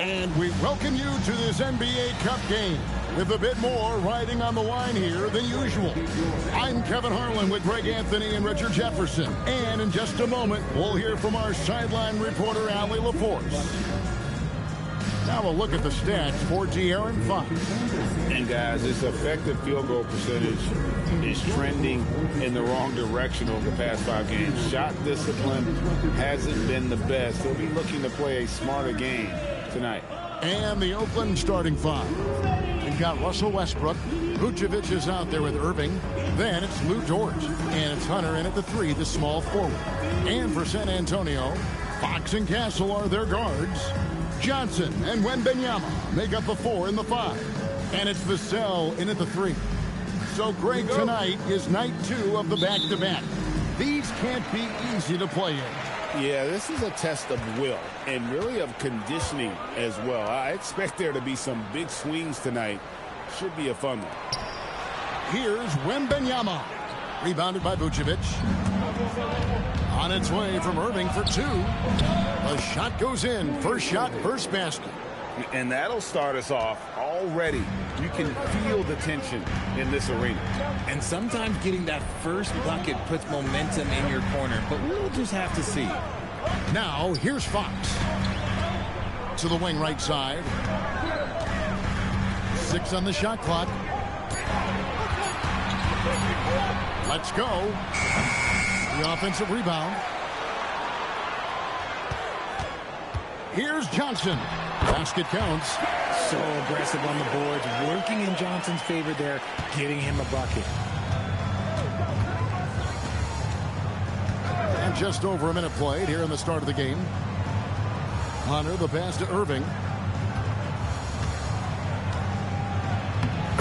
And we welcome you to this NBA Cup game with a bit more riding on the line here than usual. I'm Kevin Harlan with Greg Anthony and Richard Jefferson. And in just a moment, we'll hear from our sideline reporter, Allie LaForce. Now a look at the stats for De'Aaron Fox. And guys, his effective field goal percentage is trending in the wrong direction over the past 5 games. Shot discipline hasn't been the best. He'll be looking to play a smarter game tonight. And the Oakland starting 5. We've got Russell Westbrook. Vucevic is out there with Erving. Then it's Lou Dort. And it's Hunter in at the 3, the small forward. And for San Antonio, Fox and Castle are their guards. Johnson and Wembanyama make up the 4 and the 5. And it's Vassell in at the 3. So, Greg, tonight is night 2 of the back-to-back. These can't be easy to play in. Yeah, this is a test of will and really of conditioning as well. I expect there to be some big swings tonight. Should be a fun one. Here's Wembanyama. Rebounded by Vucevic. On its way from Erving for 2. The shot goes in. First shot, first basket. And that'll start us off already. You can feel the tension in this arena. And sometimes getting that first bucket puts momentum in your corner, but we'll just have to see. Now, here's Fox. To the wing right side. 6 on the shot clock. Let's go. The offensive rebound. Here's Johnson. Basket counts. So aggressive on the boards, working in Johnson's favor there, getting him a bucket. And just over a minute played here in the start of the game. Hunter, the pass to Erving.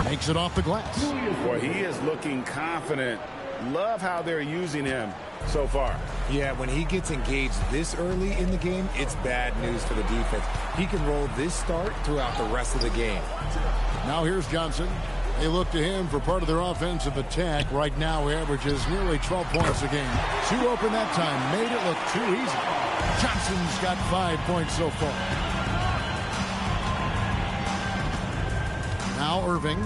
Makes it off the glass. Boy, he is looking confident. Love how they're using him so far. Yeah, when he gets engaged this early in the game, it's bad news for the defense. He can roll this start throughout the rest of the game. Now here's Johnson. They look to him for part of their offensive attack. Right now, he averages nearly 12 points a game. 2 open that time. Made it look too easy. Johnson's got 5 points so far. Now Erving.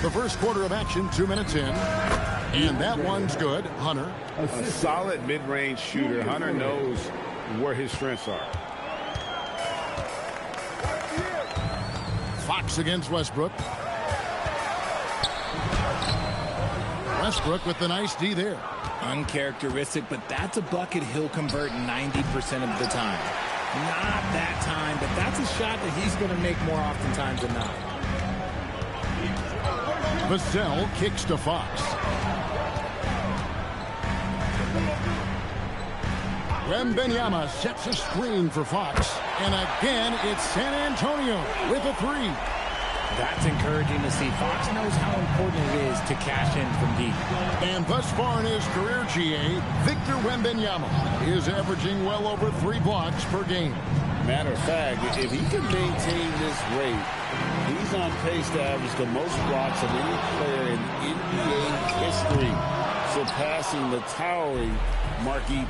The first quarter of action, 2 minutes in. And that one's good. Hunter. A solid mid-range shooter. Hunter knows where his strengths are. Fox against Westbrook. Westbrook with the nice D there. Uncharacteristic, but that's a bucket he'll convert 90% of the time. Not that time, but that's a shot that he's going to make more oftentimes than not. Vassell kicks to Fox. Wembanyama sets a screen for Fox. And again, it's San Antonio with a 3. That's encouraging to see. Fox knows how important it is to cash in from deep. And thus far in his career, GA, Victor Wembanyama is averaging well over 3 blocks per game. Matter of fact, if he can maintain this rate, he's on pace to average the most blocks of any player in NBA history, surpassing the towering Mark Eaton.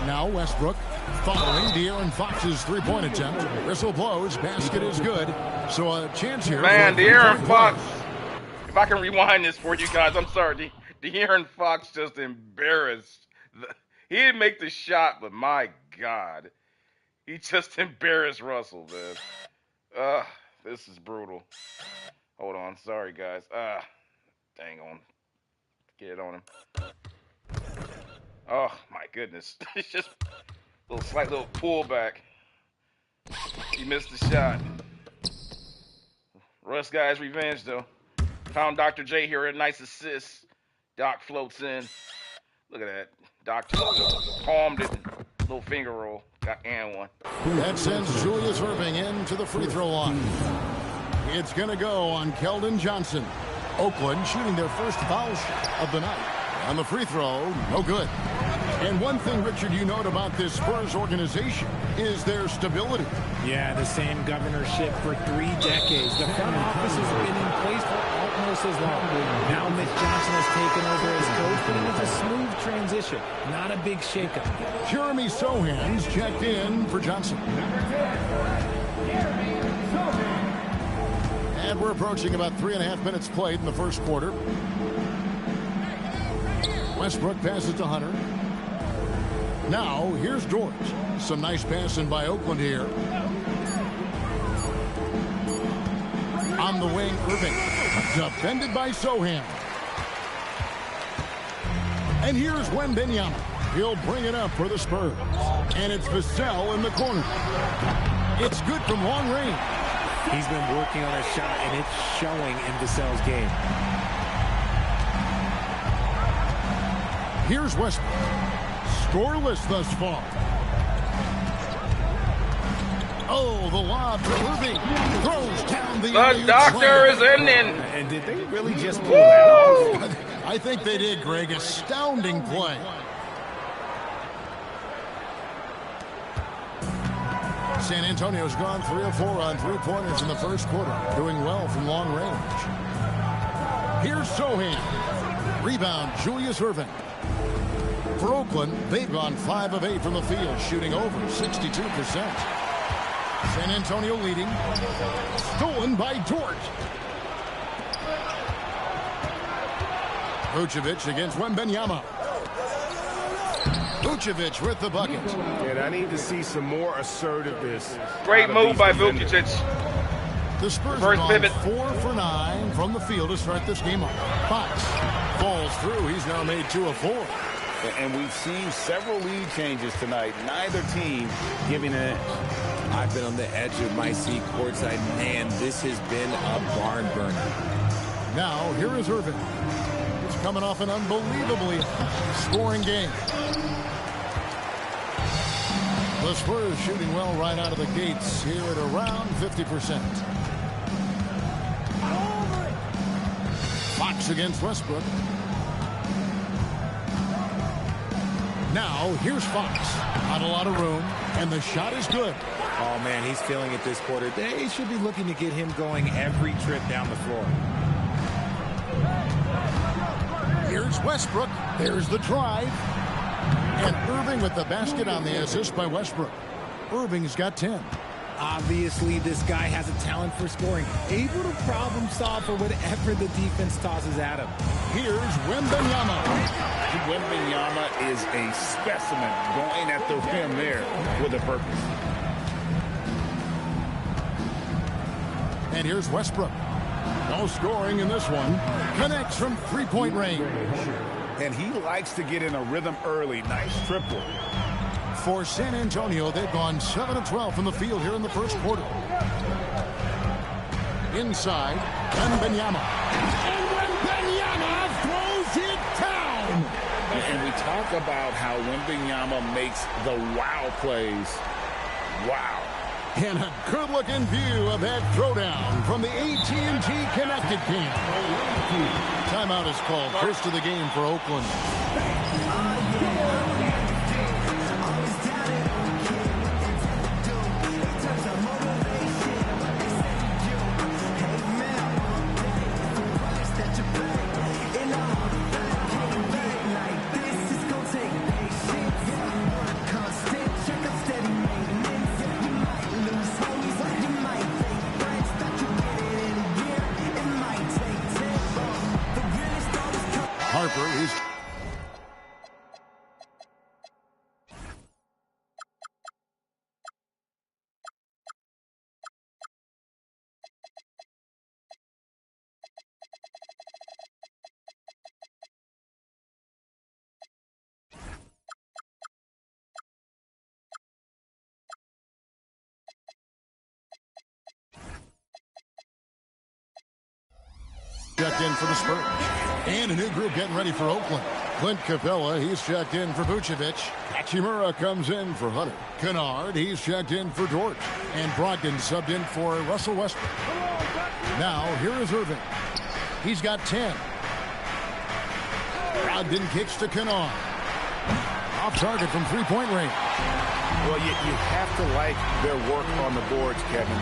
Now Westbrook following De'Aaron Fox's 3-point attempt. Whistle blows. Basket is good. So a chance here. Man, De'Aaron Fox. If I can rewind this for you guys, I'm sorry. De'Aaron Fox just embarrassed. He didn't make the shot, but my God. He just embarrassed Russell, man. This is brutal. Hold on. Sorry, guys. Dang on. Get it on him. Oh, my goodness. It's just a slight little pullback. He missed the shot. Russ got his revenge, though. Found Dr. J here, a nice assist. Doc floats in. Look at that. Doc just palmed it. Little finger roll. Got and one. That sends Julius Erving into the free throw line. It's going to go on Keldon Johnson. Oakland shooting their first foul shot of the night. On the free throw, no good. And one thing, Richard, you note about this Spurs organization is their stability. Yeah, the same governorship for 3 decades. The front office has been in place for almost as long. Now Mitch Johnson has taken over as coach, but it was a smooth transition, not a big shakeup. Jeremy Sohan's checked in for Johnson. And we're approaching about 3.5 minutes played in the first quarter. Westbrook passes to Hunter. Now, here's George. Some nice passing by Oakland here. On the wing, Erving. Defended by Sohan. And here's Wembanyama. He'll bring it up for the Spurs. And it's Vassell in the corner. It's good from long range. He's been working on a shot, and it's showing in Vassell's game. Here's Westbrook. Scoreless thus far. Oh, the lob to Erving. Throws down the doctor is ending. And did they really just pull that off? I think they did, Greg. Astounding play. San Antonio's gone 3 of 4 on 3-pointers in the first quarter. Doing well from long range. Here's Sohan. Rebound, Julius Erving. For Oakland, they've gone 5 of 8 from the field, shooting over 62%. San Antonio leading. Stolen by Dort. Vucevic against Wembanyama. Vucevic with the bucket. And I need to see some more assertiveness. Great move by Vucevic. The Spurs First have pivot. gone 4 for 9 from the field to start this game off. Fox falls through. He's now made 2 of 4. And we've seen several lead changes tonight. Neither team giving an inch. I've been on the edge of my seat courtside. Man, this has been a barn burner. Now, here is Erving. He's coming off an unbelievably scoring game. The Spurs shooting well right out of the gates here at around 50%. Fox against Westbrook. Now, here's Fox. Not a lot of room, and the shot is good. Oh, man, he's feeling it this quarter. They should be looking to get him going every trip down the floor. Here's Westbrook. There's the drive. And Erving with the basket on the assist by Westbrook. Erving's got 10. Obviously, this guy has a talent for scoring. Able to problem solve for whatever the defense tosses at him. Here's Wembanyama. Wembanyama is a specimen going at the rim there with a purpose. And here's Westbrook. No scoring in this one. Connects from 3-point range. And he likes to get in a rhythm early. Nice triple. For San Antonio, they've gone 7 of 12 from the field here in the first quarter. Inside, Wembanyama. And Wembanyama throws it down. And we talk about how Wembanyama makes the wow plays. Wow. And a good-looking view of that throwdown from the AT&T Connected Team. Timeout is called. First of the game for Oakland. Harper is checked in for the Spurs. And a new group getting ready for Oakland. Clint Capella, he's checked in for Vucevic. Hachimura comes in for Hunter. Kennard, he's checked in for Dort. And Brogdon subbed in for Russell Westbrook. Now, here is Erving. He's got 10. Brogdon kicks to Kennard. Off target from three-point range. Well, you have to like their work on the boards, Kevin,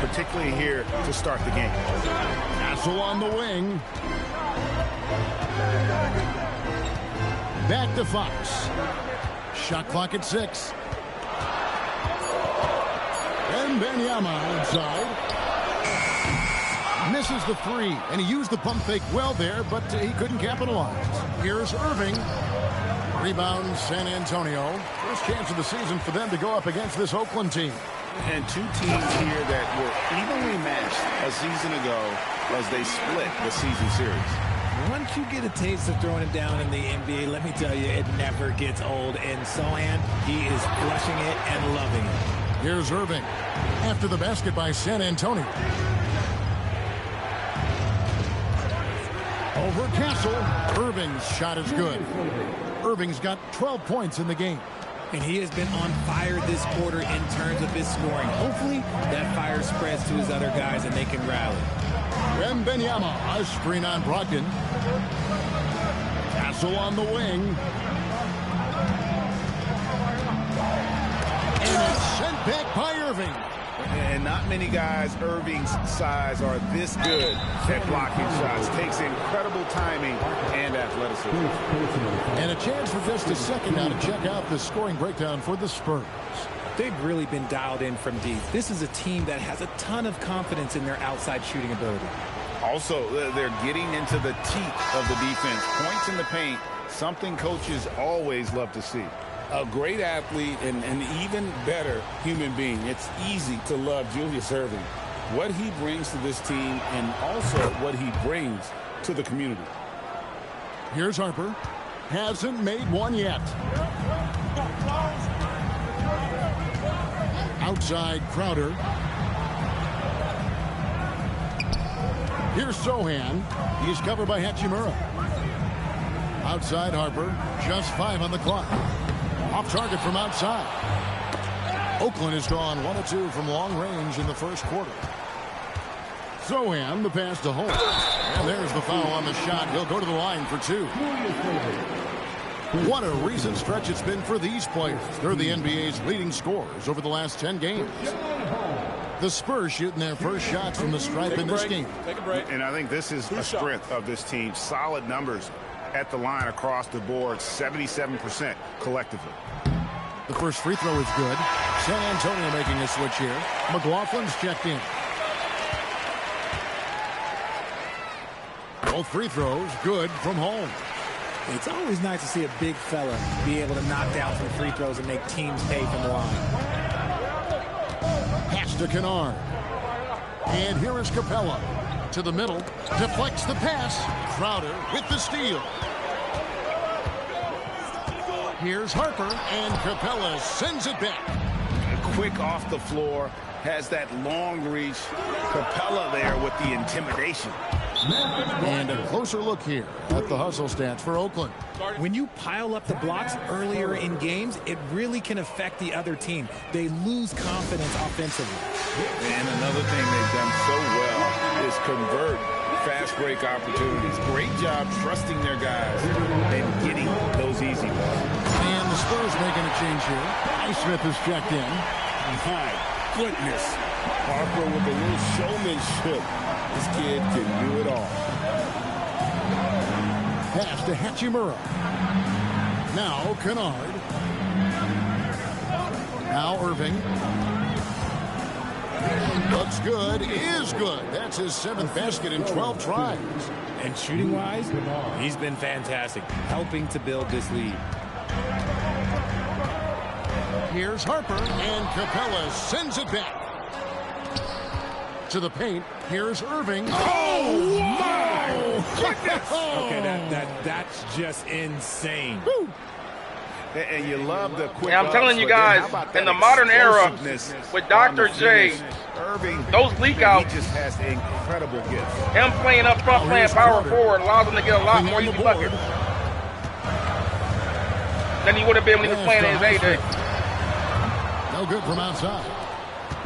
particularly here to start the game. Castle on the wing. Back to Fox. Shot clock at 6. Wembanyama outside. Misses the 3, and he used the pump fake well there, but he couldn't capitalize. Here's Erving. Rebound San Antonio. First chance of the season for them to go up against this Oakland team. And two teams here that were evenly matched a season ago as they split the season series. Once you get a taste of throwing it down in the NBA, let me tell you, it never gets old. And Sohan, he is crushing it and loving it. Here's Erving. After the basket by San Antonio. Over Castle. Erving's shot is good. Erving's got 12 points in the game. And he has been on fire this quarter in terms of his scoring. Hopefully, that fire spreads to his other guys and they can rally. Wembanyama, a screen on Brogdon. Castle on the wing. And it's sent back by Erving. And not many guys Erving's size are this good at blocking shots. Takes incredible timing and athleticism. And a chance for just a second now to check out the scoring breakdown for the Spurs. They've really been dialed in from deep. This is a team that has a ton of confidence in their outside shooting ability. Also, they're getting into the teeth of the defense. Points in the paint, something coaches always love to see. A great athlete and an even better human being. It's easy to love Julius Erving. What he brings to this team and also what he brings to the community. Here's Harper. Hasn't made one yet. Outside Crowder. Here's Sohan. He's covered by Hachimura. Outside Harper. Just 5 on the clock. Off target from outside. Oakland has gone 1 of 2 from long range in the first quarter. Sohan, the pass to Holmes. And there's the foul on the shot. He'll go to the line for 2. What a recent stretch it's been for these players. They're the NBA's leading scorers over the last 10 games. The Spurs shooting their first shots from the stripe in this game. Take a break. And I think this is a strength of this team. Solid numbers at the line across the board, 77% collectively. The first free throw is good. San Antonio making a switch here. McLaughlin's checked in. Both free throws good from home. It's always nice to see a big fella be able to knock down some free throws and make teams pay from the line. Pass to Kennard. And here is Capella. To the middle. Deflects the pass. Crowder with the steal. Here's Harper. And Capella sends it back. Quick off the floor. Has that long reach. Capella there with the intimidation. And a closer look here at the hustle stats for Oakland. When you pile up the blocks earlier in games, it really can affect the other team. They lose confidence offensively. And another thing they've done so well is convert fast break opportunities. Great job trusting their guys and getting those easy ones. And the Spurs making a change here. Smith is checked in. My goodness. Harper with a little showmanship. This kid can do it all. Pass to Hachimura. Now Kennard. Now Erving. Looks good. Is good. That's his 7th basket in 12 tries. And shooting-wise, he's been fantastic, helping to build this lead. Here's Harper. And Capella sends it back. To the paint. Here's Erving. Oh, my goodness! Okay, that's just insane. Woo. And you love the quick. Yeah, I'm telling you guys, in the modern era, with Dr. J, Erving, those leak outs, he just has incredible gifts. him playing up front, playing power forward, allows him to get a lot more easy buckets than he would have been when he was playing in his heyday. No good from outside.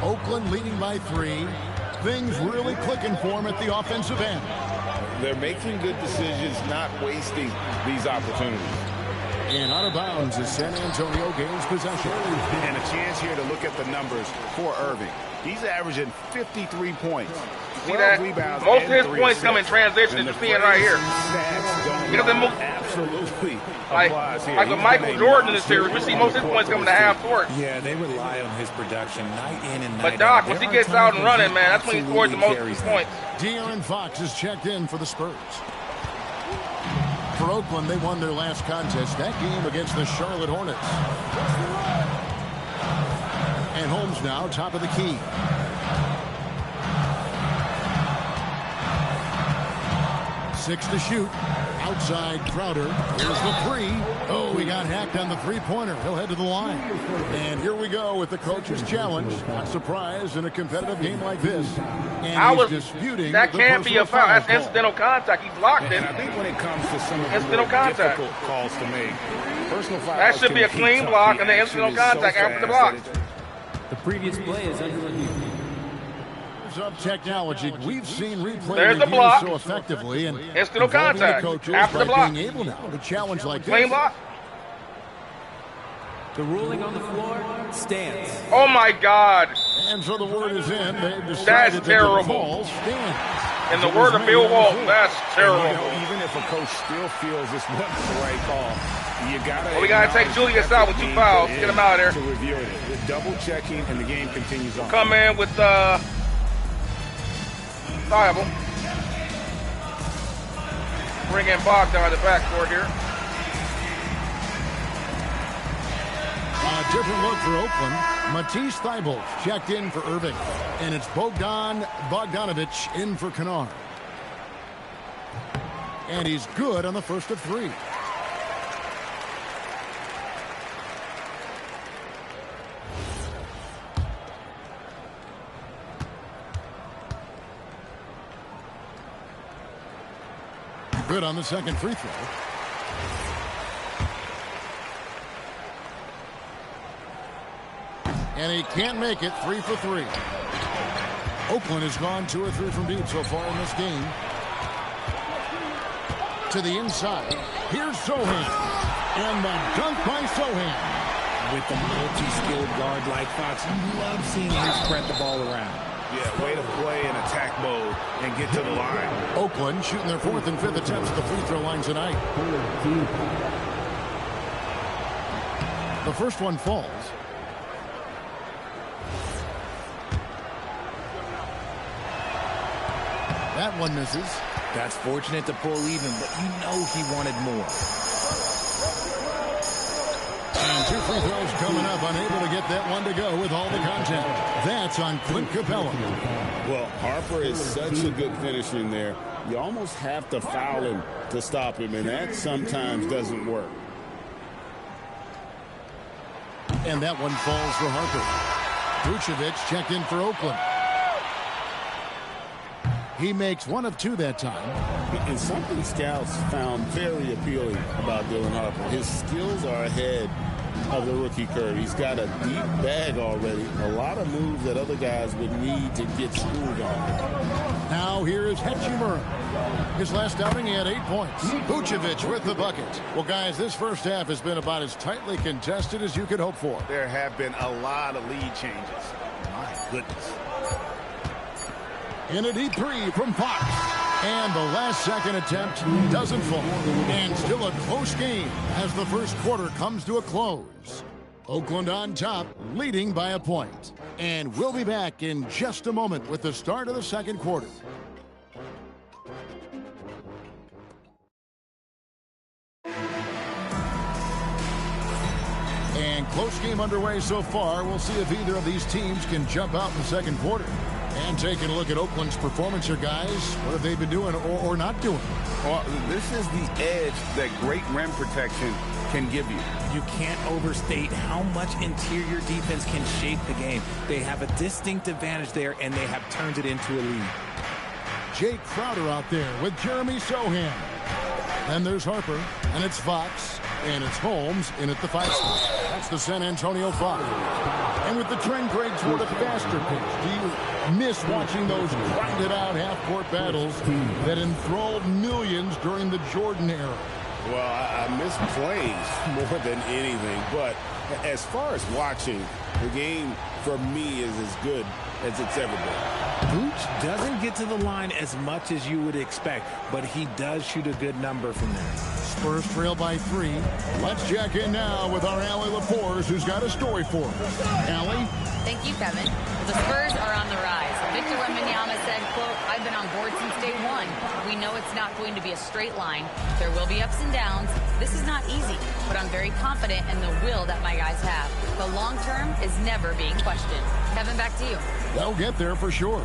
Oakland leading by 3. Things really clicking for him at the offensive end. They're making good decisions, not wasting these opportunities. And out of bounds as San Antonio gains possession. And a chance here to look at the numbers for Erving. He's averaging 53 points. See that? Rebounds, most of his and points 3 come in assists. transition, as you're seeing right here. Because the Absolutely. like with Michael Jordan in this series, we see most of his points coming to half court. Yeah, they rely on his production night in and night out. But Doc, once he There are gets out times and when running, man, that's when he scores the most carries points. De'Aaron Fox is checked in for the Spurs. For Oakland, they won their last contest, that game against the Charlotte Hornets. And Holmes now top of the key. 6 to shoot. Outside Crowder. Here's the 3. Oh, he got hacked on the three-pointer. He'll head to the line. And here we go with the coach's challenge. Not surprised in a competitive game like this. And he's disputing that can't be a foul. That's call. incidental contact. He blocked it. And I think when it comes to some of the Incidental more contact. difficult calls to make, personal fouls That should be a can clean heat up. block The and then action incidental is so contact after the fast block. that The previous play is under review. Of technology, we've seen replay There's the reviews block. so effectively, and Incidental involving the contact coaches after the by block. being able now to challenge like Clean this. block. The ruling on the floor stands. Oh my God. And so the word is in. They've decided That's that terrible. the call stands. In the word of Bill Walton, that's And, terrible. even if a coach still feels this wasn't the right call, you gotta. Well, we gotta take Julius out with 2 fouls. Get him out of there. To review it, double checking, and the game continues on. Come in with Thibault. Bring in Bogdan in the backcourt here. A different look for Oakland. Matisse Thybulle checked in for Erving. And it's Bogdanovich in for Kennard. And he's good on the first of 3. Good on the second free throw. And he can't make it. 3 for 3. Oakland has gone 2 or 3 from deep so far in this game. To the inside. Here's Sohan. And the dunk by Sohan. With a multi-skilled guard like Fox, you love seeing him spread the ball around. Yeah, way to play in attack mode and get to the line. Oakland shooting their 4th and 5th attempts at the free throw line tonight. The first one falls. That one misses. That's fortunate to pull even, but you know he wanted more. And 2 free throws coming up. Unable to get that one to go with all the contact. That's on Clint Capella. Well, Harper is such a good finisher in there. You almost have to foul him to stop him, and that sometimes doesn't work. And that one falls for Harper. Vucevic checked in for Oakland. He makes 1 of 2 that time. And something scouts found very appealing about Dylan Harper. His skills are ahead of the rookie curve. He's got a deep bag already. A lot of moves that other guys would need to get schooled on. Now here is Hachimura. His last outing, he had 8 points. Vucevic with the bucket. Well, guys, this first half has been about as tightly contested as you could hope for. There have been a lot of lead changes. My goodness. In a deep 3 from Fox. And the last second attempt doesn't fall. And still a close game as the first quarter comes to a close. Oakland on top, leading by a point. And we'll be back in just a moment with the start of the second quarter. And close game underway so far. We'll see if either of these teams can jump out in the second quarter. And taking a look at Oakland's performance here, guys. What have they been doing or not doing? Well, this is the edge that great rim protection can give you. You can't overstate how much interior defense can shape the game. They have a distinct advantage there, and they have turned it into a lead. Jay Crowder out there with Jeremy Sohan. Then there's Harper, and it's Fox, and it's Holmes in at the 5 spot. That's the San Antonio 5. And with the trend break toward a faster pace, do you miss watching those grinded-out half-court battles that enthralled millions during the Jordan era? Well, I miss plays more than anything, but as far as watching, the game for me is as good as it's ever been. Vooch doesn't get to the line as much as you would expect, but he does shoot a good number from there. Spurs trail by 3. Let's check in now with our Allie LaForce, who's got a story for us. Allie? Thank you, Kevin. The Spurs are on the rise. Victor Wembanyama said, quote, "I've been on board since day one. We know it's not going to be a straight line. There will be ups and downs. This is not easy, but I'm very confident in the will that my guys have. The long term is never being questioned." Kevin, back to you. They'll get there for sure.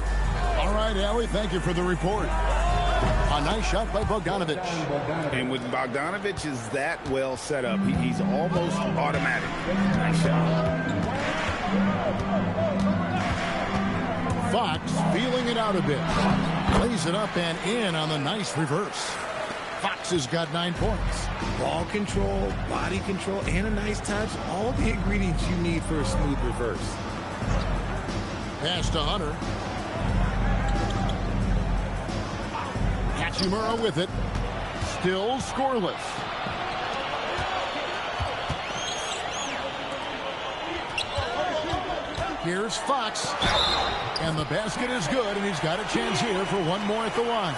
All right, Allie, thank you for the report. A nice shot by Bogdanovic. And with Bogdanovic is that well set up, he's almost automatic. Nice shot. Fox feeling it out a bit. Plays it up and in on the nice reverse. Fox has got 9 points. Ball control, body control, and a nice touch. All the ingredients you need for a smooth reverse. Pass to Hunter. Hachimura with it. Still scoreless. Here's Fox. And the basket is good, and he's got a chance here for one more at the line.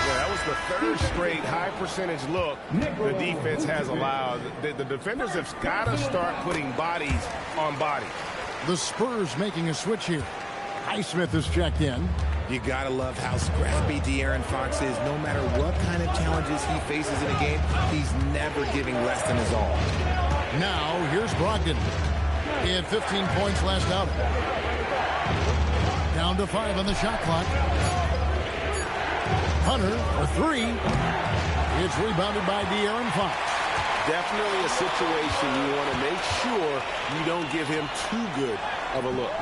Yeah, that was the third straight high percentage look the defense has allowed. The defenders have got to start putting bodies on bodies. The Spurs making a switch here. Highsmith is checked in. You gotta love how scrappy De'Aaron Fox is. No matter what kind of challenges he faces in a game, he's never giving less than his all. Now, here's Brogdon. He had 15 points last out. Down to 5 on the shot clock. Hunter for 3. It's rebounded by De'Aaron Fox. Definitely a situation you want to make sure you don't give him too good of a look.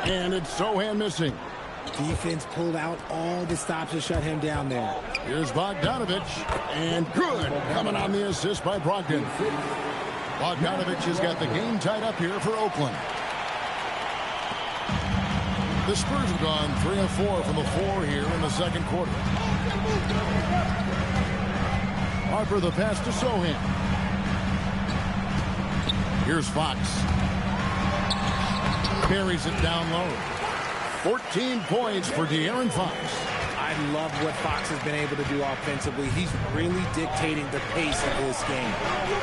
And it's Sohan missing. Defense pulled out all the stops to shut him down there. Here's Bogdanovic. And good. Coming on the assist by Brogdon. Bogdanovic has got the game tied up here for Oakland. The Spurs have gone 3 of 4 from the floor here in the second quarter. Harper the pass to Sohan. Here's Fox. Carries it down low. 14 points for De'Aaron Fox. I love what Fox has been able to do offensively. He's really dictating the pace of this game.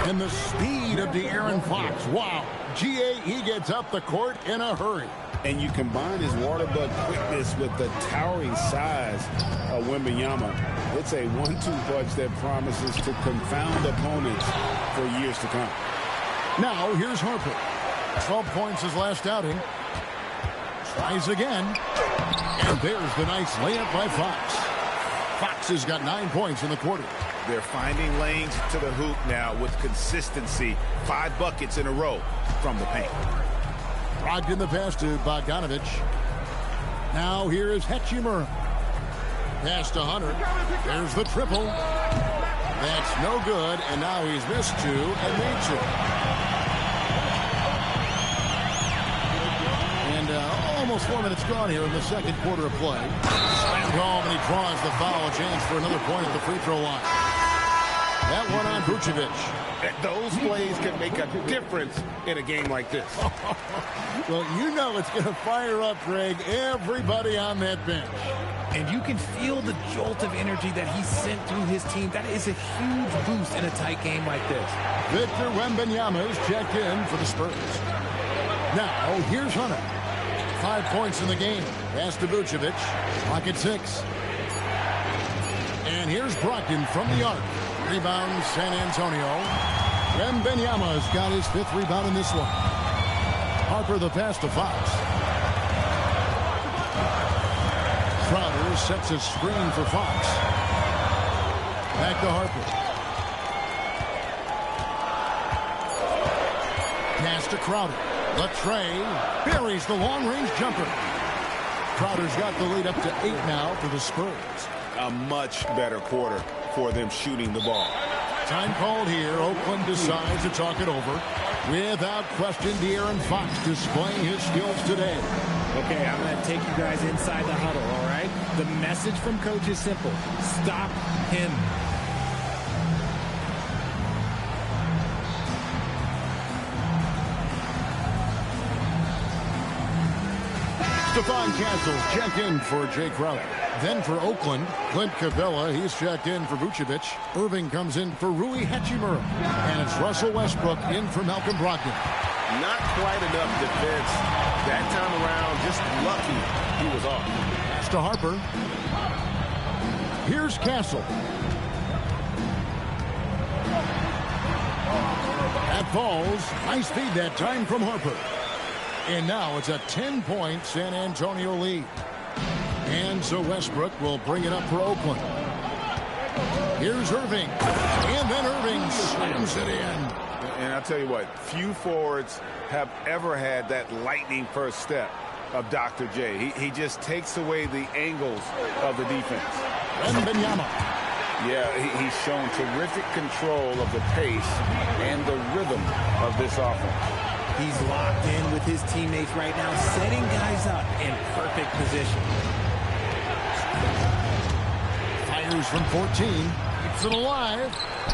And the speed of De'Aaron Fox. Wow. GA, he gets up the court in a hurry. And you combine his water bug quickness with the towering size of Wembanyama. It's a 1-2 punch that promises to confound opponents for years to come. Now, here's Harper. 12 points his last outing. Tries again. And there's the nice layup by Fox. Fox has got 9 points in the quarter. They're finding lanes to the hoop now with consistency. 5 buckets in a row from the paint. Brogdon the pass to Bogdanovic. Now here is Hachimura. Pass to Hunter. There's the triple. That's no good, and now he's missed 2 and made 2. And almost 4 minutes gone here in the second quarter of play. Slammed home, and he draws the foul. Chance for another point at the free throw line. That one on Vucevic. Those plays can make a difference in a game like this. Well, you know it's going to fire up, Greg, everybody on that bench. And you can feel the jolt of energy that he sent through his team. That is a huge boost in a tight game like this. Victor Wembanyama is checked in for the Spurs. Now, here's Hunter. 5 points in the game. Pass to Vucevic. Clock at 6. And here's Brogdon from the arc. Rebound, San Antonio. Wembanyama's got his 5th rebound in this one. Harper the pass to Fox. Crowder sets a screen for Fox. Back to Harper. Pass to Crowder. Latrey buries the long-range jumper. Crowder's got the lead up to 8 now for the Spurs. A much better quarter for them shooting the ball. Time called here. Oakland decides to talk it over. Without question, De'Aaron Fox displaying his skills today. Okay, I'm going to take you guys inside the huddle, all right? The message from Coach is simple. Stop him. Stephon Castle's checked in for Jay Crowder. Then for Oakland, Clint Capella, he's checked in for Vucevic. Erving comes in for Rui Hachimura. And it's Russell Westbrook in for Malcolm Brogdon. Not quite enough defense that time around. Just lucky he was off. Pass to Harper. Here's Castle. That falls. Nice feed that time from Harper. And now it's a 10-point San Antonio lead. And so Westbrook will bring it up for Oakland. Here's Erving. And then Erving slams it in. And I'll tell you what, few forwards have ever had that lightning first step of Dr. J. He just takes away the angles of the defense. Wembanyama. Yeah, he's shown terrific control of the pace and the rhythm of this offense. He's locked in with his teammates right now, setting guys up in perfect position. Fires from 14. Keeps it alive.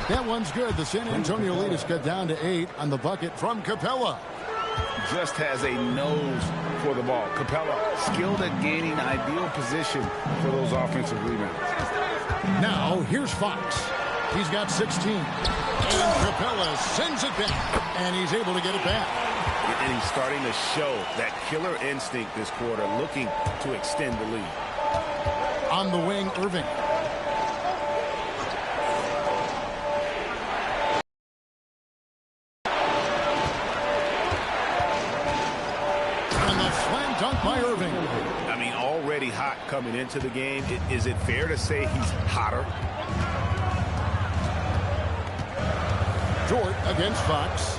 That one's good. The San Antonio lead is cut down to 8 on the bucket from Capella. Just has a nose for the ball. Capella skilled at gaining ideal position for those offensive rebounds. Now, here's Fox. He's got 16. And Capella sends it back. And he's able to get it back. And he's starting to show that killer instinct this quarter, looking to extend the lead. On the wing, Erving. And the slam dunk by Erving. I mean, already hot coming into the game. Is it fair to say he's hotter? Dort against Fox.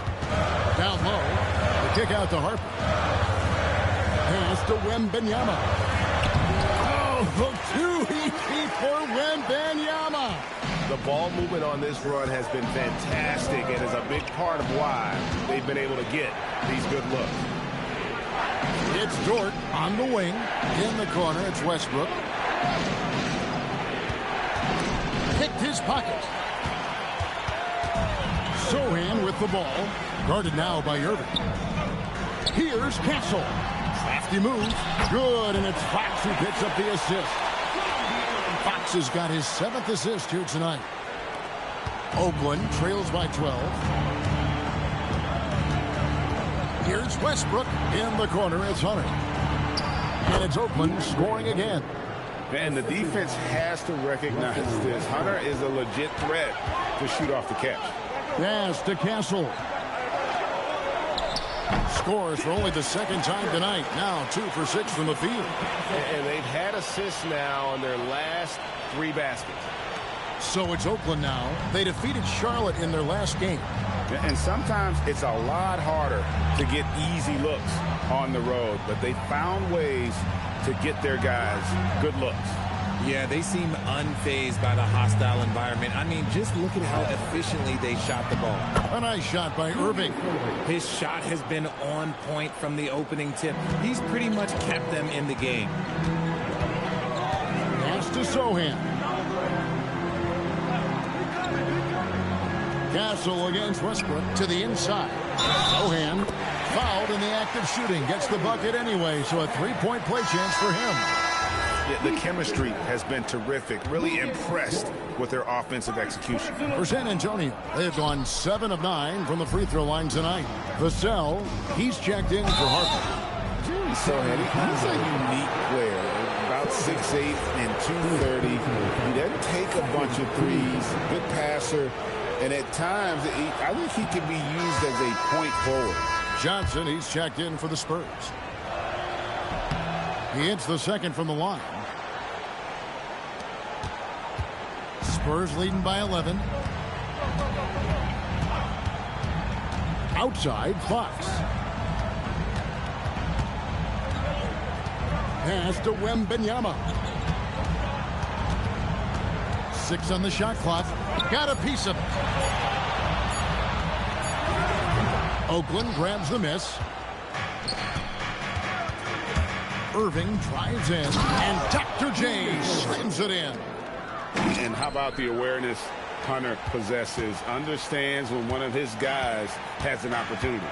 Down low. The kick out to Harper. Pass to Wembanyama. Oh, the two-he for Wembanyama. The ball movement on this run has been fantastic and is a big part of why they've been able to get these good looks. It's Dort on the wing. In the corner, it's Westbrook. Picked his pocket. Sohan with the ball. Guarded now by Erving. Here's Castle. Crafty move. Good, and it's Fox who picks up the assist. Fox has got his 7th assist here tonight. Oakland trails by 12. Here's Westbrook. In the corner, it's Hunter. And it's Oakland scoring again. And the defense has to recognize this. Hunter is a legit threat to shoot off the catch. Pass to Castle. Scores for only the 2nd time tonight. Now 2 for 6 from the field. And they've had assists now on their last 3 baskets. So it's Oakland now. They defeated Charlotte in their last game. And sometimes it's a lot harder to get easy looks on the road, but they found ways to get their guys good looks. Yeah, they seem unfazed by the hostile environment. I mean, just look at how efficiently they shot the ball. A nice shot by Erving. His shot has been on point from the opening tip. He's pretty much kept them in the game. Pass to Sohan. Castle against Westbrook to the inside. Sohan fouled in the act of shooting. Gets the bucket anyway, so a 3-point play chance for him. Yeah, the chemistry has been terrific. Really impressed with their offensive execution. For San Antonio, they've gone 7 of 9 from the free throw line tonight. Vassell, he's checked in for Harper. Julius, he's a unique player. About 6'8" and 230. He doesn't take a bunch of threes. Good passer. And at times, I think he can be used as a point forward. Johnson, he's checked in for the Spurs. He hits the 2nd from the line. Spurs leading by 11. Outside, Fox. Pass to Wembanyama. 6 on the shot clock. Got a piece of it. Oakland grabs the miss. Erving drives in, and Dr. J slams it in. And how about the awareness Hunter possesses? Understands when one of his guys has an opportunity.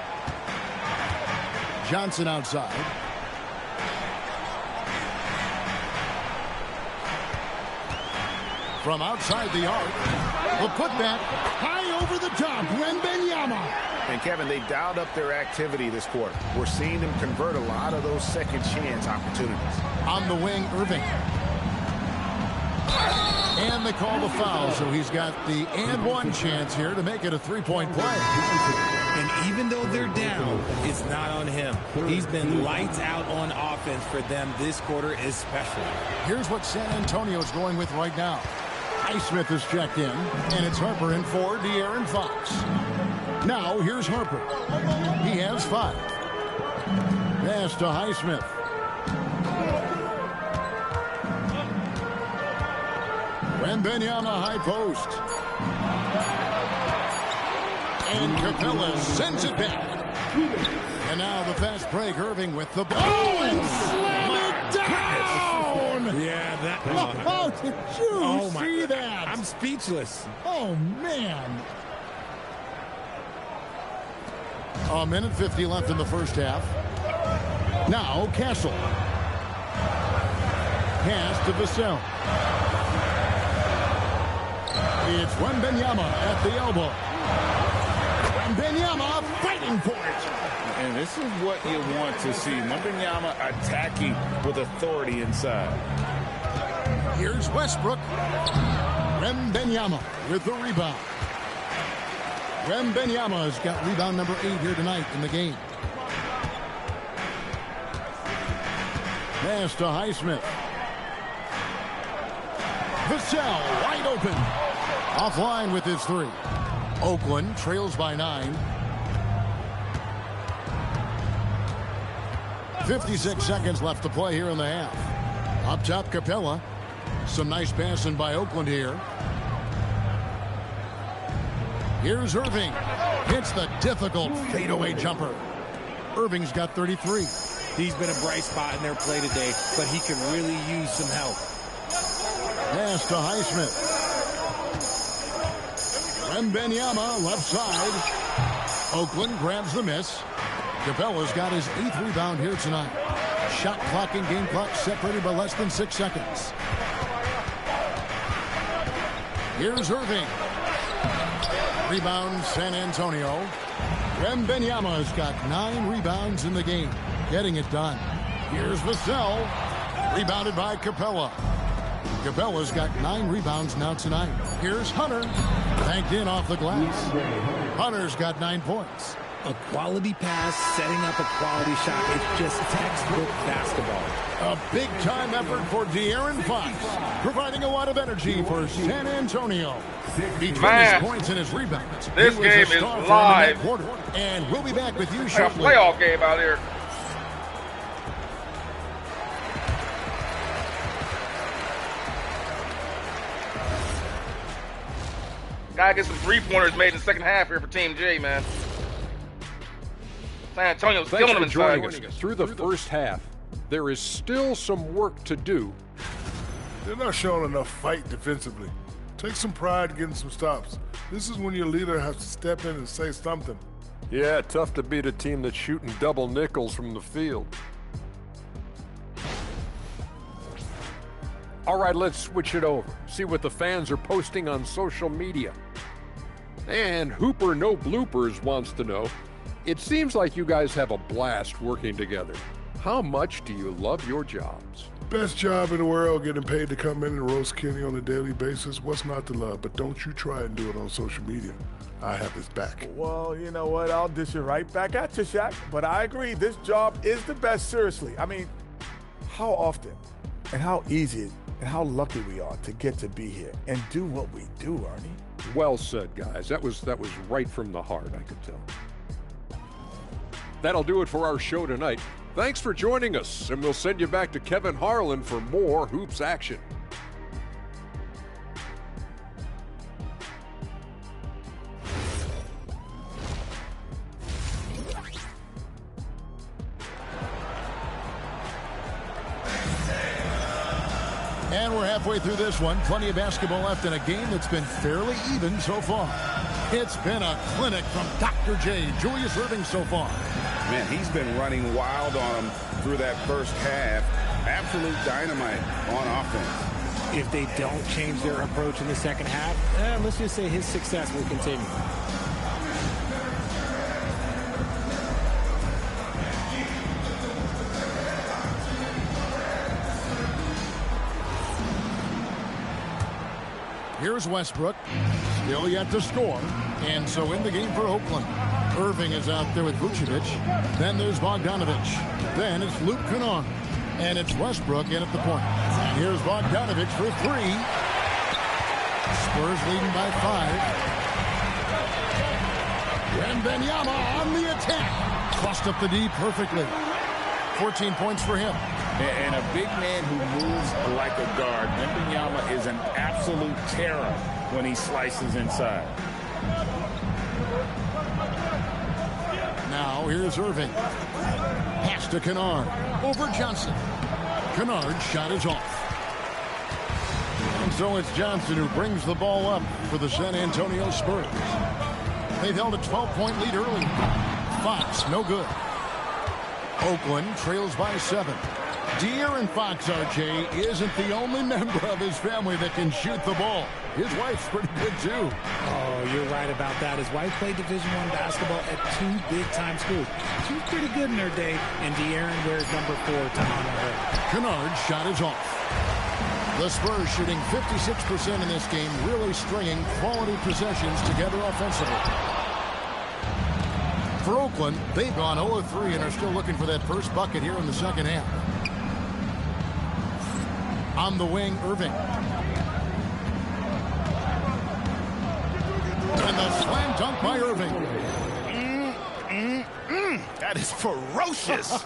Johnson outside. from outside the arc. The putback high over the top. Wembanyama. And, Kevin, they dialed up their activity this quarter. We're seeing them convert a lot of those second chance opportunities. On the wing, Erving. And they call the foul, so he's got the and one chance here to make it a three-point play. And even though they're down, it's not on him. He's been lights out on offense for them this quarter especially. Here's what San Antonio's going with right now. Highsmith is checked in, and it's Harper in for De'Aaron Fox. Now here's Harper. He has 5. Pass to Highsmith. Wembanyama high post. And Capella sends it back. And now the fast break. Erving with the ball. Oh, and slam it down! Yeah, that. Oh, did you see that? I'm speechless. Oh, man. A minute 50 left in the first half. Now Castle. Pass to Vassell. It's Wembanyama at the elbow. Wembanyama fighting for it. And this is what you want to see. Wembanyama attacking with authority inside. Here's Westbrook. Wembanyama with the rebound. Wembanyama has got rebound number 8 here tonight in the game. Pass to Highsmith. Vassell wide open. Offline with his 3. Oakland trails by 9. 56 seconds left to play here in the half. Up top, Capella. Some nice passing by Oakland here. Here's Erving. Hits the difficult fadeaway jumper. Erving's got 33. He's been a bright spot in their play today, but he can really use some help. Pass to Highsmith. Wembanyama left side. Oakland grabs the miss. Capella's got his 8th rebound here tonight. Shot clock and game clock separated by less than 6 seconds. Here's Erving. Rebound San Antonio. Wembanyama's got 9 rebounds in the game. Getting it done. Here's Vassell. Rebounded by Capella. Capella's got 9 rebounds now tonight. Here's Hunter. Banked in off the glass. Hunter's got 9 points. A quality pass, setting up a quality shot. It's just textbook basketball. A big-time effort for De'Aaron Fox, providing a lot of energy for San Antonio. Between his points and his rebounds, this game is live. And we'll be back with you like shortly. A playoff game out here. Gotta get some 3-pointers made in the second half here for Team J, man. San Antonio's killing them inside. Thanks for joining us. Through the first half, there is still some work to do. They're not showing enough fight defensively. Take some pride getting some stops. This is when your leader has to step in and say something. Yeah, tough to beat a team that's shooting double nickels from the field. All right, let's switch it over. See what the fans are posting on social media. And Hooper No Bloopers wants to know, it seems like you guys have a blast working together. How much do you love your jobs? Best job in the world, getting paid to come in and roast Kenny on a daily basis. What's not to love? But don't you try and do it on social media. I have his back. Well, you know what? I'll dish it right back at you, Shaq. But I agree, this job is the best, seriously. I mean, how often and how easy and how lucky we are to get to be here and do what we do, Arnie. Well said, guys. That was right from the heart, I could tell. That'll do it for our show tonight. Thanks for joining us, and we'll send you back to Kevin Harlan for more hoops action. And we're halfway through this one. Plenty of basketball left in a game that's been fairly even so far. It's been a clinic from Dr. J, Julius Erving so far. Man, he's been running wild on him through that first half. Absolute dynamite on offense. If they don't change their approach in the second half, let's just say his success will continue. Here's Westbrook, still yet to score, and so in the game for Oakland. Erving is out there with Vucevic. Then there's Bogdanovich. Then it's Luke Kennard. And it's Westbrook in at the point. And here's Bogdanovich for three. Spurs leading by 5. Wembanyama on the attack. Crossed up the D perfectly. 14 points for him. And a big man who moves like a guard. Wembanyama is an absolute terror when he slices inside. Now here's Erving. Pass to Kennard. Over Johnson. Kennard's shot is off. And so it's Johnson who brings the ball up for the San Antonio Spurs. They've held a 12-point lead early. Fox, no good. Oakland trails by 7. De'Aaron Fox, RJ, isn't the only member of his family that can shoot the ball. His wife's pretty good, too. Oh, you're right about that. His wife played Division I basketball at 2 big-time schools. She was pretty good in her day, and De'Aaron wears number 4 to honor her. Kennard's shot is off. The Spurs shooting 56% in this game, really stringing quality possessions together offensively. For Oakland, they've gone 0-3 and are still looking for that first bucket here in the second half. On the wing, Erving. And the slam dunk by Erving. That is ferocious.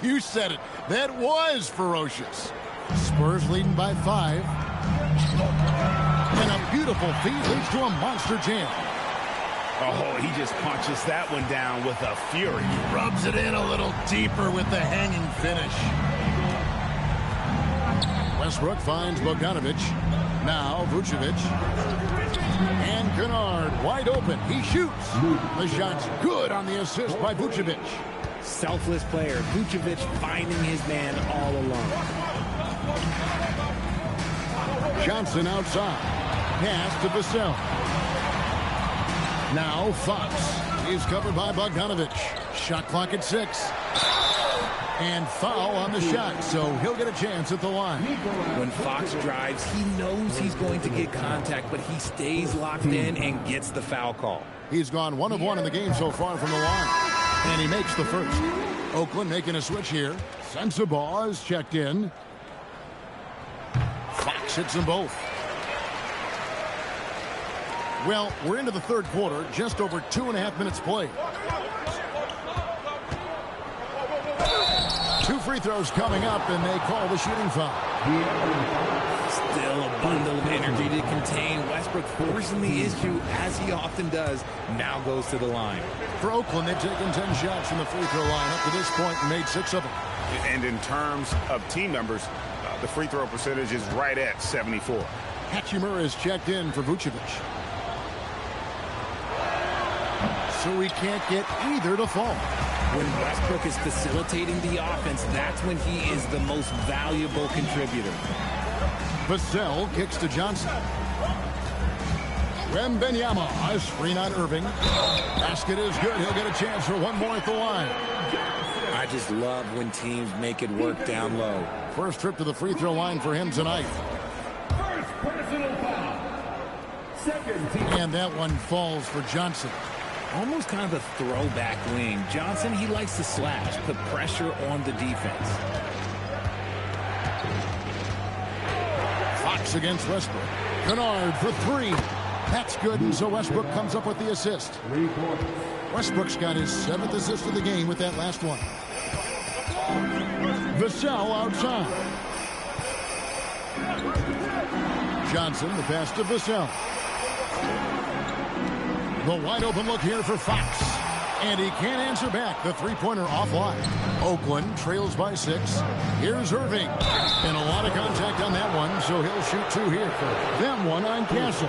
You said it. That was ferocious. Spurs leading by 5. And a beautiful feed leads to a monster jam. Oh, he just punches that one down with a fury. Rubs it in a little deeper with the hanging finish. Westbrook finds Bogdanovich. Now Vucevic. And Kennard wide open. He shoots. The shot's good on the assist by Vucevic. Selfless player. Vucevic finding his man all alone. Johnson outside. Pass to Vassell. Now Fox. He's covered by Bogdanovich. Shot clock at 6. And foul on the shot, so he'll get a chance at the line. When Fox drives, he knows he's going to get contact, but he stays locked in and gets the foul call. He's gone 1 of 1 in the game so far from the line. And he makes the first. Oakland making a switch here. Sensabaugh is checked in. Fox hits them both. Well, we're into the third quarter, just over 2.5 minutes played. 2 free throws coming up, and they call the shooting foul. Still a bundle of energy to contain. Westbrook forcing the issue, as he often does, now goes to the line. For Oakland, they've taken 10 shots from the free throw line up to this point and made 6 of them. And in terms of team numbers, the free throw percentage is right at 74. Hachimura is checked in for Vucevic. So he can't get either to fall. When Westbrook is facilitating the offense, that's when he is the most valuable contributor. Vassell kicks to Johnson. Wembanyama, a screen on Erving. Basket is good. He'll get a chance for one more at the line. I just love when teams make it work down low. First trip to the free throw line for him tonight. And that one falls for Johnson. Almost kind of a throwback wing. Johnson, he likes to slash, put pressure on the defense. Fox against Westbrook. Kennard for 3. That's good, and so Westbrook comes up with the assist. Westbrook's got his 7th assist of the game with that last one. Vassell outside. Johnson, the pass to Vassell. The wide open look here for Fox. And he can't answer back. The three-pointer offline. Oakland trails by 6. Here's Erving. And a lot of contact on that one, so he'll shoot 2 here. Then one on Castle.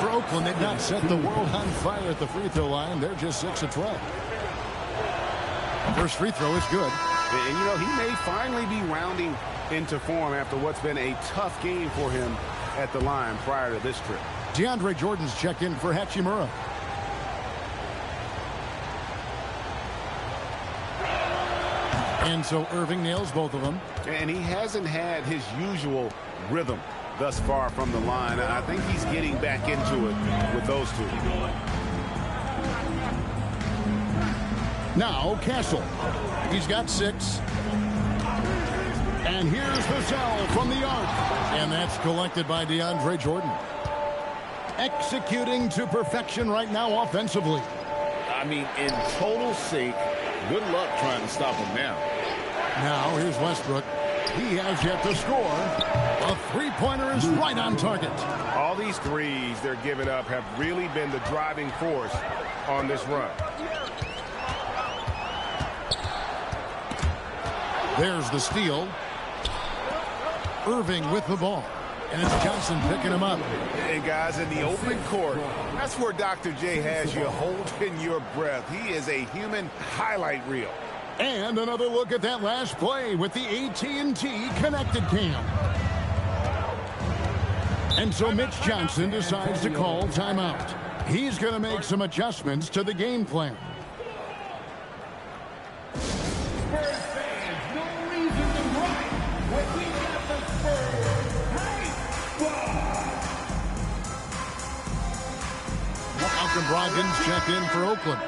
For Oakland, they've not set the world on fire at the free throw line. They're just 6 of 12. First free throw is good. And, you know, he may finally be rounding into form after what's been a tough game for him at the line prior to this trip. DeAndre Jordan's checked in for Hachimura. And so Erving nails both of them. And he hasn't had his usual rhythm thus far from the line. I think he's getting back into it with those two. Now Castle. He's got 6. And here's the sell from the arc. And that's collected by DeAndre Jordan. Executing to perfection right now offensively. I mean, in total sync. Good luck trying to stop him now. Now here's Westbrook. He has yet to score. A three-pointer is right on target. All these threes they're giving up have really been the driving force on this run. There's the steal. Erving with the ball. And it's Johnson picking him up. And guys, in the open court, that's where Dr. J has you holding your breath. He is a human highlight reel. And another look at that last play with the AT&T connected cam. And so Mitch Johnson decides to call timeout. He's going to make some adjustments to the game plan. Malcolm Brogdon's checked in for Oakland.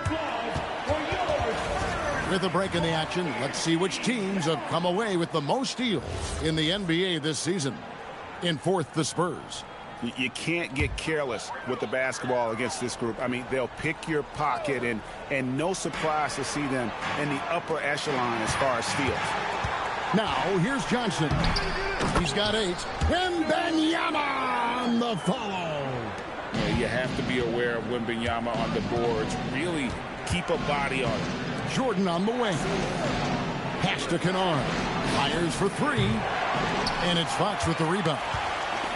With a break in the action, let's see which teams have come away with the most steals in the NBA this season. In fourth, the Spurs. You can't get careless with the basketball against this group. I mean, they'll pick your pocket, and no surprise to see them in the upper echelon as far as steals. Now, here's Johnson. He's got 8. Wembanyama on the follow. Yeah, you have to be aware of Wembanyama on the boards. Really keep a body on him. Jordan on the wing. Pass to Kennard. Fires for 3. And it's Fox with the rebound.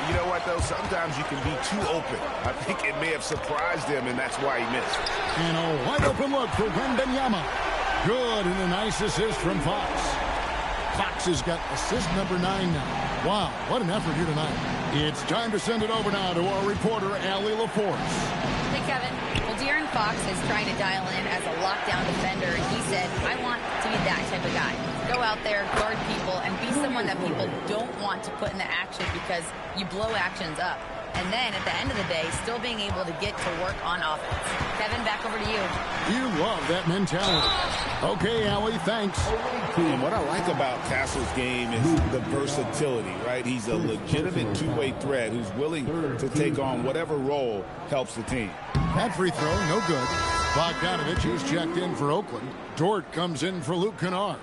You know what, though? Sometimes you can be too open. I think it may have surprised him, and that's why he missed. And a wide open look for Wembanyama. Good, and a nice assist from Fox. Fox has got assist number 9 now. Wow, what an effort here tonight. It's time to send it over now to our reporter, Allie LaForce. Hey, Kevin. Well, De'Aaron Fox is trying to dial in as a lockdown defender, and he said, I want to be that type of guy. Go out there, guard people, and be someone that people don't want to put in the action because you blow actions up. And then, at the end of the day, still being able to get to work on offense. Kevin, back over to you. You love that mentality. Okay, Allie, thanks. And what I like about Castle's game is the versatility, right? He's a legitimate two-way threat who's willing to take on whatever role helps the team. That free throw, no good. Bogdanovich, who's checked in for Oakland. Dort comes in for Luke Kennard.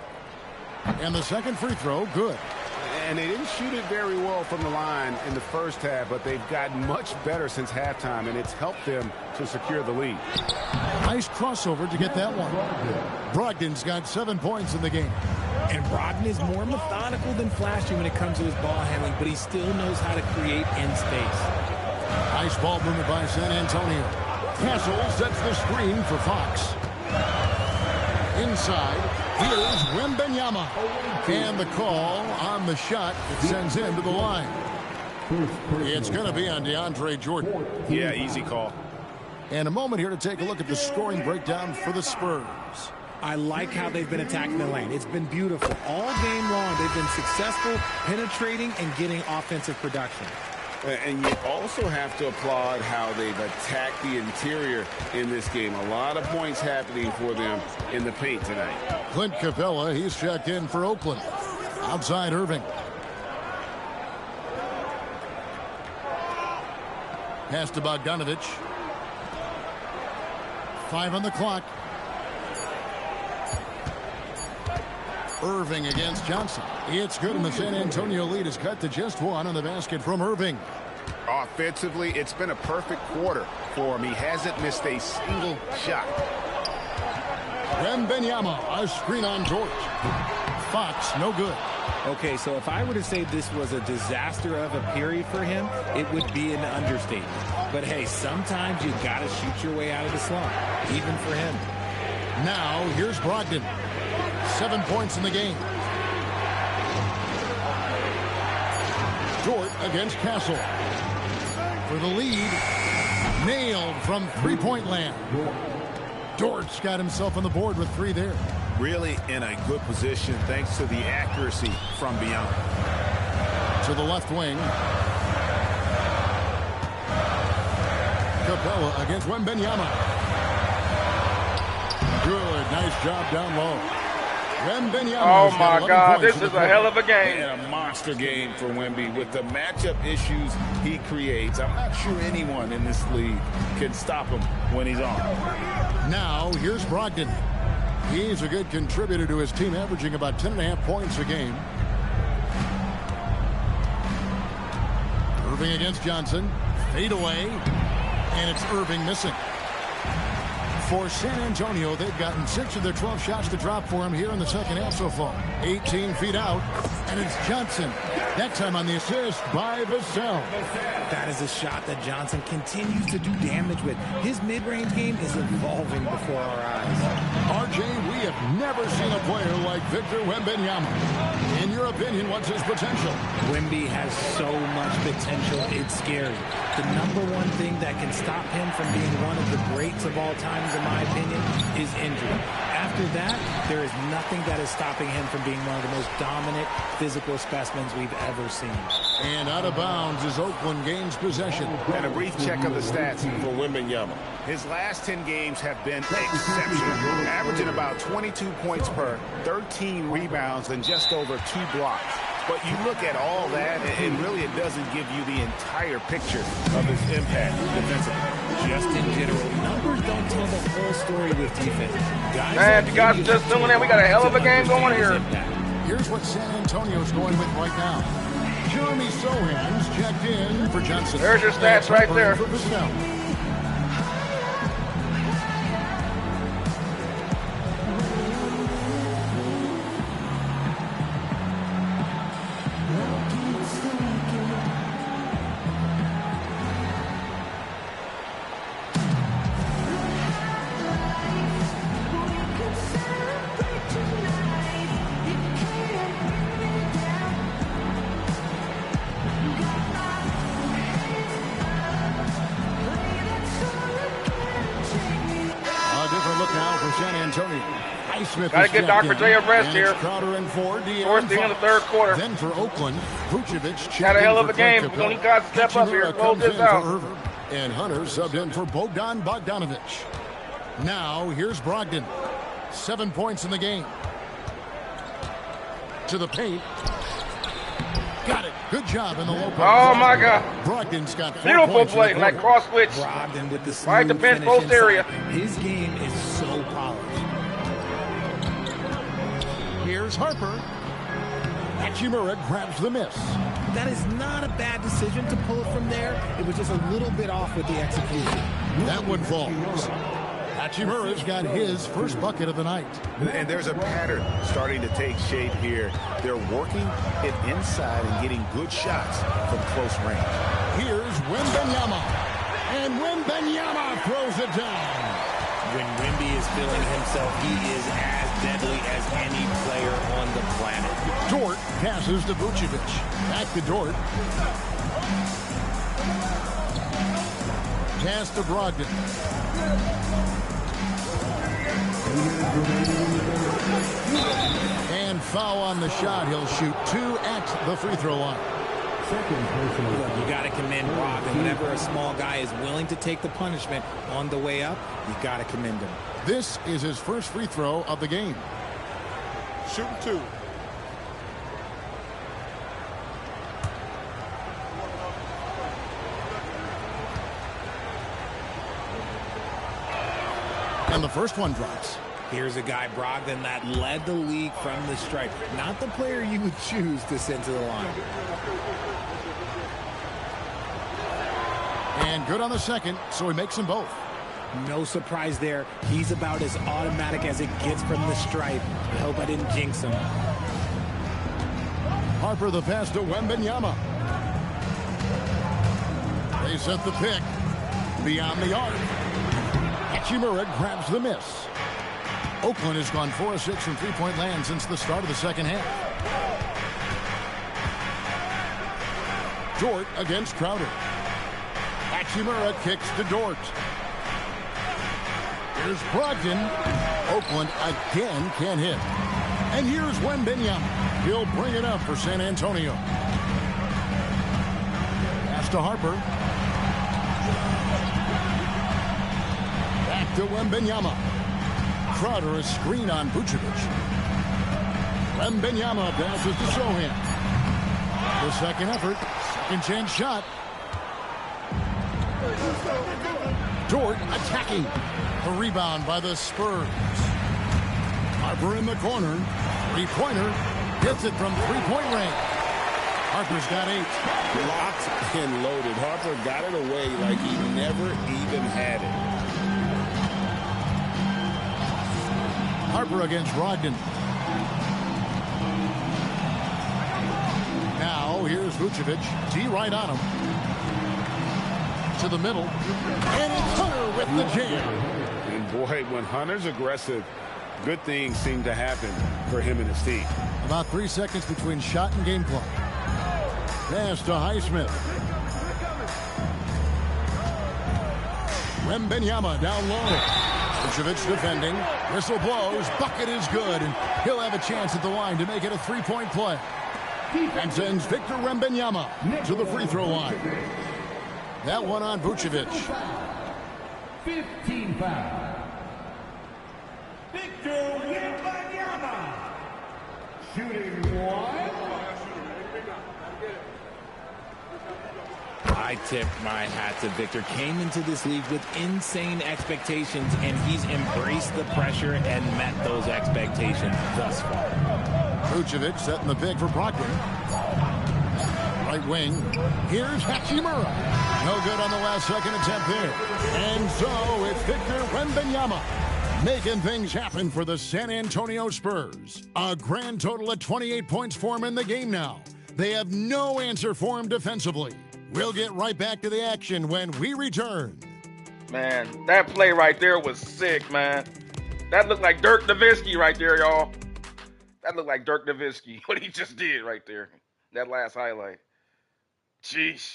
And the second free throw, good. And they didn't shoot it very well from the line in the first half, but they've gotten much better since halftime, and it's helped them to secure the lead. Nice crossover to get that one. Brogdon's got 7 points in the game. And Brogdon is more methodical than flashy when it comes to his ball handling, but he still knows how to create in space. Nice ball movement by San Antonio. Castle sets the screen for Fox. Inside, here's Wembanyama. And the call on the shot that sends him to the line. It's going to be on DeAndre Jordan. Yeah, easy call. And a moment here to take a look at the scoring breakdown for the Spurs. I like how they've been attacking the lane. It's been beautiful. All game long, they've been successful penetrating and getting offensive production. And you also have to applaud how they've attacked the interior in this game. A lot of points happening for them in the paint tonight. Clint Capella, he's checked in for Oakland. Outside Erving. Pass to Bogdanovich. 5 on the clock. Erving against Johnson. It's good, and the San Antonio lead is cut to just 1 on the basket from Erving. Offensively, it's been a perfect quarter for him. He hasn't missed a single shot. Wembanyama, a screen on George. Fox, no good. Okay, so if I were to say this was a disaster of a period for him, it would be an understatement. But hey, sometimes you got to shoot your way out of the slump, even for him. Now, here's Brogdon. 7 points in the game. Dort against Castle. For the lead. Nailed from three-point land. Dort's got himself on the board with 3 there. Really in a good position thanks to the accuracy from beyond. To the left wing. Capella against Wembanyama. Good. Nice job down low. Wembanyama. Oh, my God. This is a hell of a game. And a monster game for Wemby. With the matchup issues he creates, I'm not sure anyone in this league can stop him when he's on. Now, here's Brogdon. He's a good contributor to his team, averaging about 10.5 points a game. Erving against Johnson. Fade away. And it's Erving missing. For San Antonio, they've gotten 6 of their 12 shots to drop for him here in the second half so far. 18 feet out, and it's Johnson. That time on the assist by Vassell. That is a shot that Johnson continues to do damage with. His mid-range game is evolving before our eyes. RJ, we have never seen a player like Victor Wembanyama. In your opinion, what's his potential? Wemby has so much potential, it's scary. The number one thing that can stop him from being one of the greats of all times, in my opinion, is injury. After that, there is nothing that is stopping him from being one of the most dominant physical specimens we've ever seen. And out of bounds is Oakland gains possession. And a brief check of the stats for Wembanyama. His last 10 games have been exceptional, averaging about 22 points per, 13 rebounds, and just over 2 blocks. But you look at all that, and really it doesn't give you the entire picture of his impact defensively. Just in general, numbers don't tell the whole story with defense. Man, you guys are just tuning in. We got a hell of a game going here. Here's what San Antonio's going with right now. Jeremy Sohan's checked in for Johnson. There's your stats right there. For Vassell. Got to get Dr. J a rest here. Crowder and Ford, Towards the end of the third quarter. Then for Oakland, Vucevic got a hell of a game. We don't got to step up here. Close this out. And Hunter subbed in for Bogdan Bogdanovic. Now here's Brogdon. 7 points in the game. To the paint. Got it. Good job in the low post. Oh, my God. Brogdon's got 4 beautiful points play, like cross switch. Brogdon with the right to bench post area. His game is so polished. Here's Harper. Hachimura grabs the miss. That is not a bad decision to pull it from there. It was just a little bit off with the execution. That one falls. Hachimura's got his first bucket of the night. And there's a pattern starting to take shape here. They're working it inside and getting good shots from close range. Here's Wembanyama. And Wembanyama throws it down. When Wemby is feeling himself, he is as deadly as any player on the planet. Dort passes to Vucevic. Back to Dort. Pass to Brogdon. And foul on the shot. He'll shoot 2 at the free throw line. You got to commend Brogdon. Whenever a small guy is willing to take the punishment on the way up, you got to commend him. This is his first free throw of the game. Shooting 2. And the first one drops. Here's a guy, Brogdon, that led the league from the stripe. Not the player you would choose to send to the line. And good on the second, so he makes them both. No surprise there. He's about as automatic as it gets from the stripe. I hope I didn't jinx him. Harper the pass to Wembanyama. They set the pick. Beyond the arc. Hachimura grabs the miss. Oakland has gone 4 of 6 from three-point land since the start of the second half. Dort against Crowder. Hachimura kicks to Dort. Here's Brogdon. Oakland again can't hit. And here's Wembanyama. He'll bring it up for San Antonio. Pass to Harper. Back to Wembanyama. Crowder a screen on Vucevic. Wembanyama passes to Sohan. The second effort. Second chance shot. Dort attacking. The rebound by the Spurs. Harper in the corner. Three-pointer. Hits it from three-point range. Harper's got 8. Locked and loaded. Harper got it away like he never even had it. Harper against Brogdon. Now here's Vucevic. D right on him. To the middle. And it's Hunter with the jam. And boy, when Hunter's aggressive, good things seem to happen for him and his team. About 3 seconds between shot and game clock. Pass to Highsmith. Wembanyama down low. Vucevic defending. Whistle blows. Bucket is good. And he'll have a chance at the line to make it a three-point play. And sends Victor Wembanyama to the free throw line. That one on Vucevic. 15 foul. Victor Wembanyama. Shooting 1. I tip my hat to Victor. Came into this league with insane expectations, and he's embraced the pressure and met those expectations thus far. Vucevic setting the pick for Brogdon. Right wing. Here's Hachimura. No good on the last second attempt there. And so it's Victor Wembanyama making things happen for the San Antonio Spurs. A grand total of 28 points for him in the game now. They have no answer for him defensively. We'll get right back to the action when we return. Man, that play right there was sick, man. That looked like Dirk Nowitzki right there, y'all. That looked like Dirk Nowitzki, what he just did right there. That last highlight. Jeez,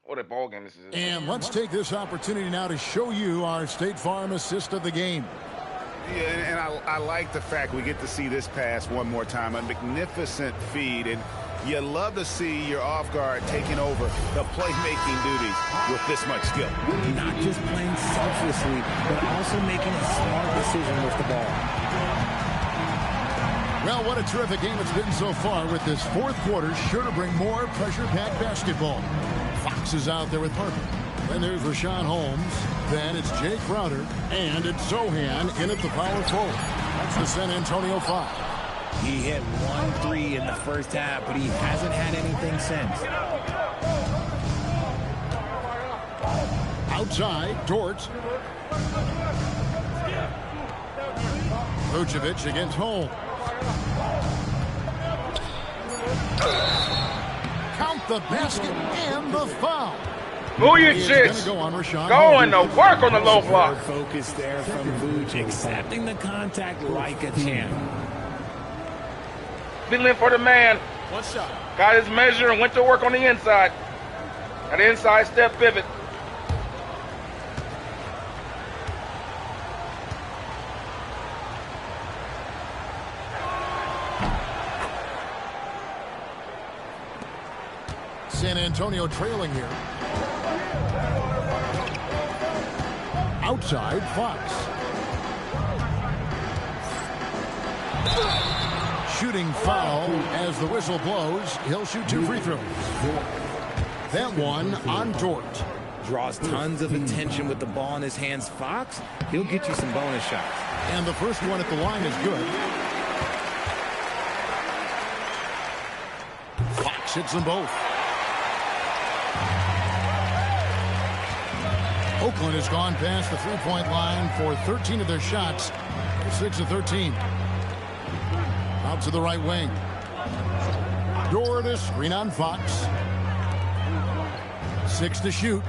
what a ball game this is. And let's take this opportunity now to show you our State Farm assist of the game. Yeah, and I like the fact we get to see this pass one more time. A magnificent feed, and you love to see your off guard taking over the playmaking duties with this much skill. Not just playing selflessly, but also making a smart decision with the ball. Well, what a terrific game it's been so far, with this fourth quarter sure to bring more pressure-packed basketball. Fox is out there with Harper. Then there's Rashawn Holmes. Then it's Jay Crowder. And it's Sohan in at the power forward. That's the San Antonio 5. He hit 1 3 in the first half, but he hasn't had anything since. Outside, Dort. Vucevic against Holmes. Count the basket and the foul. Julius going to work on the low block. Focus there from Vuce, accepting the contact like a champ. Fiddling for the man. One shot. Got his measure and went to work on the inside. Got an inside step pivot. San Antonio trailing here. Outside, Fox. Shooting foul as the whistle blows. He'll shoot 2 free throws. That one on Dort. Draws tons of attention with the ball in his hands. Fox, he'll get you some bonus shots. And the first one at the line is good. Fox hits them both. Oakland has gone past the three-point line for 13 of their shots. 6 of 13. Out to the right wing. Dort to screen on Fox. 6 to shoot.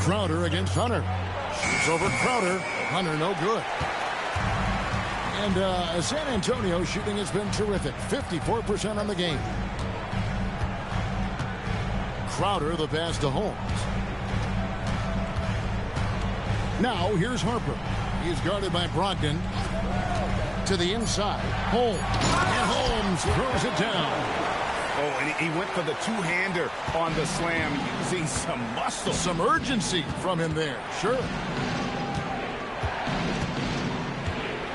Crowder against Hunter. Shoots over Crowder. Hunter no good. And San Antonio shooting has been terrific. 54% on the game. Crowder, the pass to Holmes. Now, here's Harper. He's guarded by Brogdon. To the inside. Holmes. And Holmes throws it down. Oh, and he went for the two-hander on the slam, using some muscle. Some urgency from him there. Sure.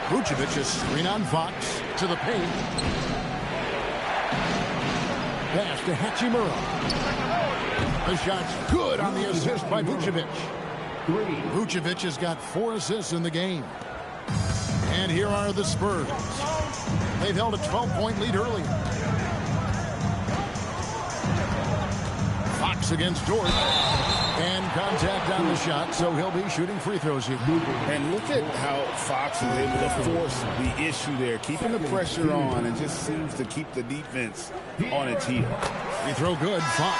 Vucevic is screen on Fox. To the paint. Pass to Hachimura. The shot's good on the assist by Vucevic. Vucevic has got 4 assists in the game. And here are the Spurs. They've held a 12-point lead earlier. Fox against Dort. And contact on the shot, so he'll be shooting free throws here. And look at how Fox is able to force the issue there, keeping the pressure on, and just seems to keep the defense on its heel. Free throw good, Fox.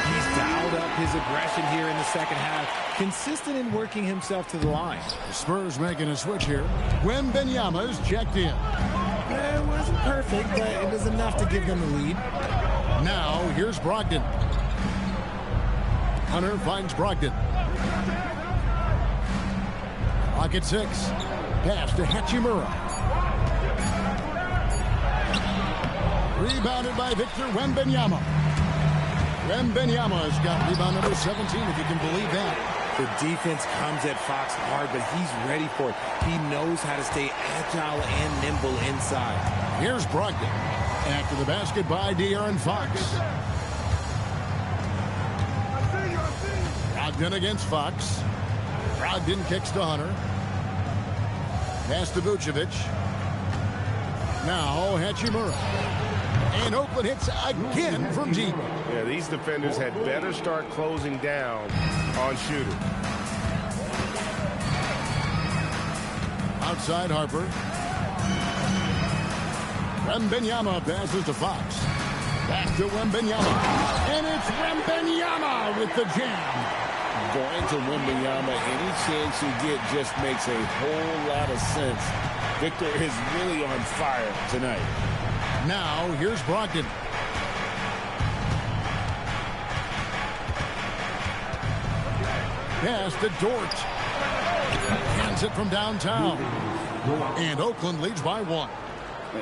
He's dialed up his aggression here in the second half, consistent in working himself to the line. The Spurs making a switch here. Wembanyama is checked in. It wasn't perfect, but it was enough to give them the lead. Now, here's Brogdon. Hunter finds Brogdon. Clock at 6. Pass to Hachimura. Rebounded by Victor Wembanyama. Wembanyama has got rebound number 17, if you can believe that. The defense comes at Fox hard, but he's ready for it. He knows how to stay agile and nimble inside. Here's Brogdon. After the basket by De'Aaron Fox. Brogdon against Fox. Brogdon kicks to Hunter. Pass to Vucevic. Now Hachimura. And Oakland hits again from deep. Yeah, these defenders had better start closing down on shooting. Outside Harper. Wembanyama passes to Fox. Back to Wembanyama. And it's Wembanyama with the jam. Going to Wembanyama, any chance you get just makes a whole lot of sense. Victor is really on fire tonight. Now, here's Brogdon. Pass to Dort. Hands it from downtown. And Oakland leads by 1.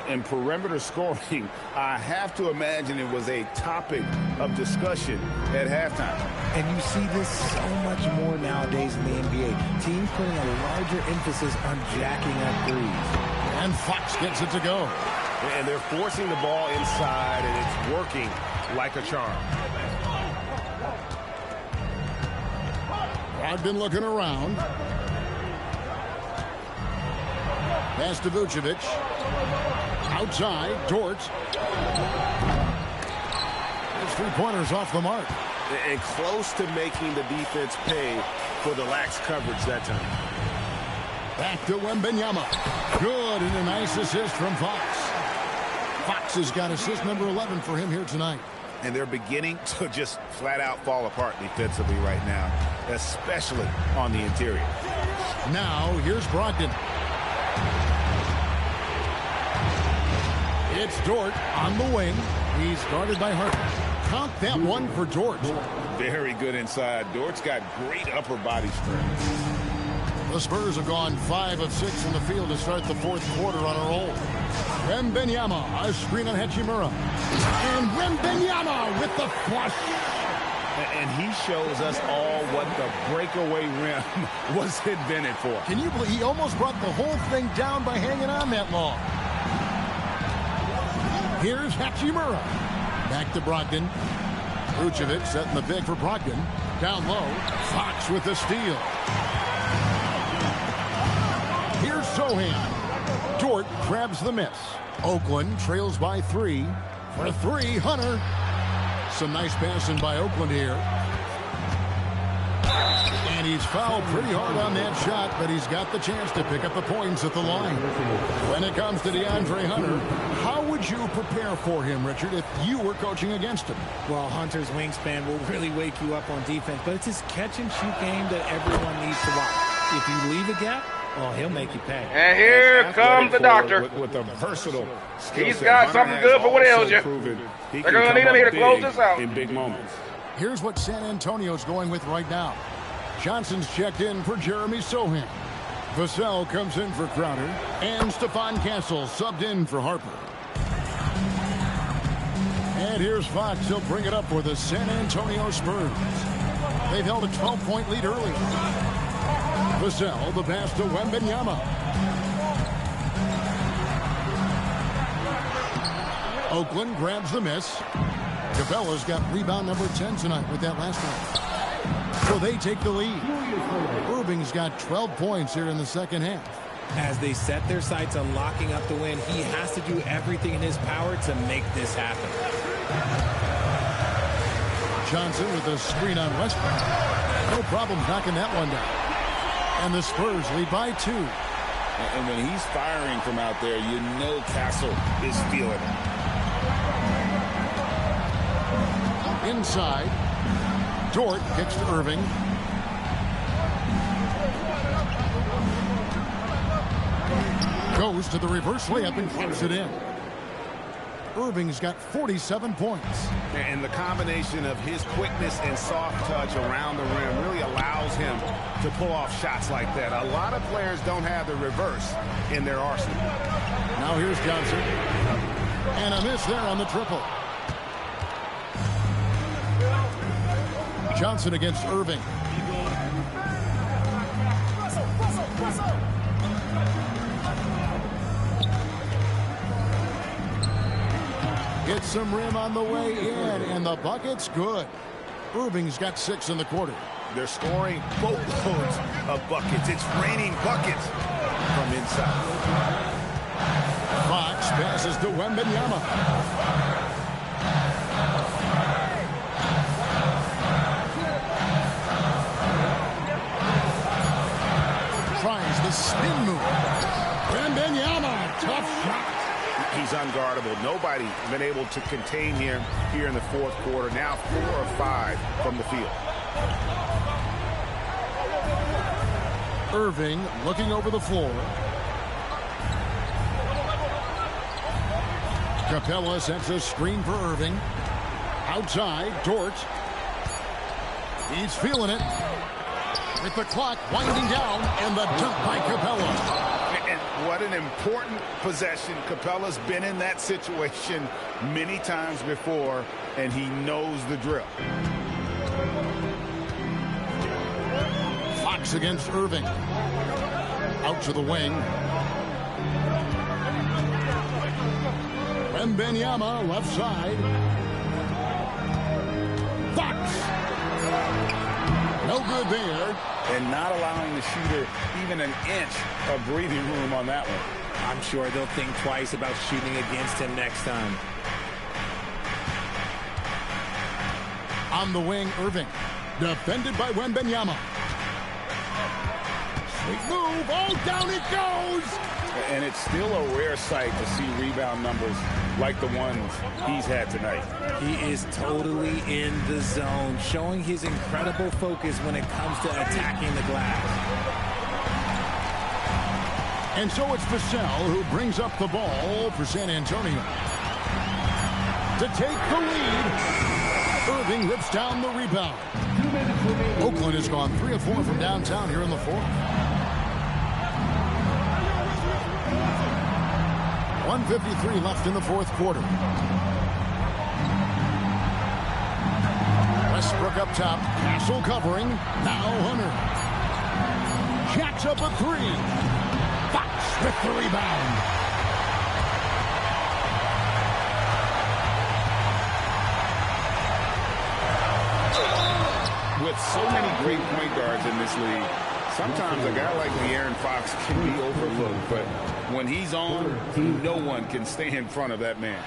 And perimeter scoring, I have to imagine it was a topic of discussion at halftime. And you see this so much more nowadays in the NBA. Teams putting a larger emphasis on jacking up threes. And Fox gets it to go. And they're forcing the ball inside, and it's working like a charm. Brogdon looking around. Pass to Vucevic. Outside, Dort. His three-pointers off the mark. And close to making the defense pay for the lax coverage that time. Back to Wembanyama. Good, and a nice assist from Fox. Fox has got assist number 11 for him here tonight. And they're beginning to just flat-out fall apart defensively right now, especially on the interior. Now, here's Brogdon. It's Dort on the wing. He's guarded by Harper. Count that one for Dort. Very good inside. Dort's got great upper body strength. The Spurs have gone 5 of 6 in the field to start the fourth quarter on a roll. Wembanyama, a screen on Hachimura. And Wembanyama with the flush. And he shows us all what the breakaway rim was invented for. Can you believe he almost brought the whole thing down by hanging on that long? Here's Hachimura. Back to Brogdon. Vucevic setting the pick for Brogdon. Down low. Fox with the steal. Here's Sohan. Dort grabs the miss. Oakland trails by 3. For 3, Hunter. Some nice passing by Oakland here. And he's fouled pretty hard on that shot, but he's got the chance to pick up the points at the line. When it comes to DeAndre Hunter, how would you prepare for him, Richard, if you were coaching against him? Well, Hunter's wingspan will really wake you up on defense, but it's his catch-and-shoot game that everyone needs to watch. If you leave a gap, Oh, he'll make you pay. And here comes the doctor. With a versatile skill He's set. got Hunter something has good for what also ails you. proven he They're can gonna need come him here up to close big this out. in big moments. Here's what San Antonio's going with right now. Johnson's checked in for Jeremy Sohan. Vassell comes in for Crowder. And Stephon Castle subbed in for Harper. And here's Fox. He'll bring it up for the San Antonio Spurs. They've held a 12-point lead early. Vassell, the pass to Wembanyama. Oakland grabs the miss. Capella's got rebound number 10 tonight with that last one. So they take the lead. Erving's got 12 points here in the second half. As they set their sights on locking up the win, he has to do everything in his power to make this happen. Johnson with a screen on Westbrook. No problem knocking that one down. And the Spurs lead by 2. And when he's firing from out there, you know Castle is feeling it. Inside. Dort kicks to Erving. Goes to the reverse layup and clips it in. Erving's got 47 points. And the combination of his quickness and soft touch around the rim really allows him to pull off shots like that. A lot of players don't have the reverse in their arsenal. Now here's Johnson. And a miss there on the triple. Johnson against Erving. Gets some rim on the way in, and the bucket's good. Erving's got 6 in the quarter. They're scoring boatloads of buckets. It's raining buckets from inside. Fox passes to Wembanyama. Tries the spin move. Wembanyama, tough shot. He's unguardable. Nobody been able to contain him here in the fourth quarter. Now 4 of 5 from the field. Erving looking over the floor. Capella sets a screen for Erving. Outside, Dort. He's feeling it. With the clock winding down, and the dunk by Capella. And what an important possession. Capella's been in that situation many times before, and he knows the drill. Fox against Erving. Out to the wing. Wembanyama left side. Fox. No good there. And not allowing the shooter even an inch of breathing room on that one. I'm sure they'll think twice about shooting against him next time. On the wing, Erving. Defended by Wembanyama. Sweet move. Oh, down it goes. And it's still a rare sight to see rebound numbers like the ones he's had tonight. He is totally in the zone, showing his incredible focus when it comes to attacking the glass. And so it's Vassell who brings up the ball for San Antonio. To take the lead, Erving rips down the rebound. Oakland has gone 3 of 4 from downtown here in the fourth. 1:53 left in the fourth quarter. Westbrook up top. Castle covering. Now Hunter. Jacks up a 3. Fox with the rebound. With so many great point guards in this league, sometimes a guy like De'Aaron Fox can be overlooked, but when he's on, no one can stay in front of that man.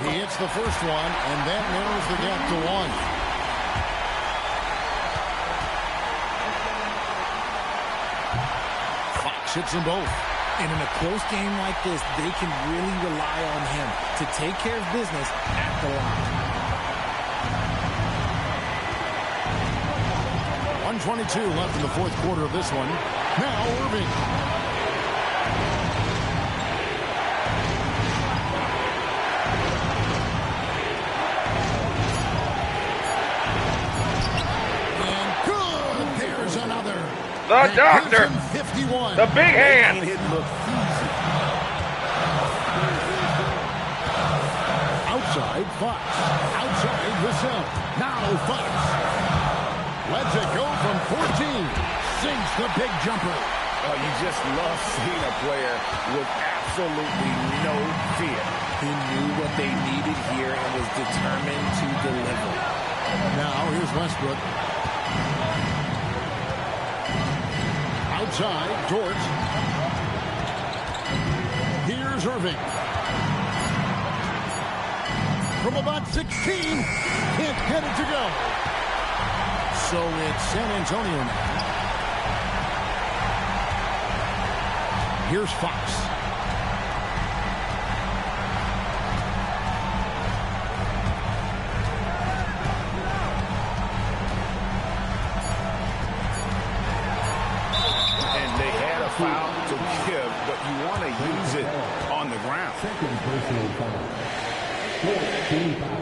He hits the first one, and that narrows the gap to 1. Fox hits them both. And in a close game like this, they can really rely on him to take care of business at the line. 1:22 left in the fourth quarter of this one. Now Erving. And good. There's another. The doctor. 51. The big hand. It looked easy. Outside Fox. Outside Vassell. Now Fox. Lets it go from 14. Sinks the big jumper. Oh, you just love seeing a player with absolutely no fear. He knew what they needed here and was determined to deliver. Now here's Westbrook. Outside, Dort. Here's Erving. From about 16. Can't get it to go. So it's San Antonio now. Here's Fox. And they had a foul to give, but you want to use it on the ground. Second personal foul. 14 foul.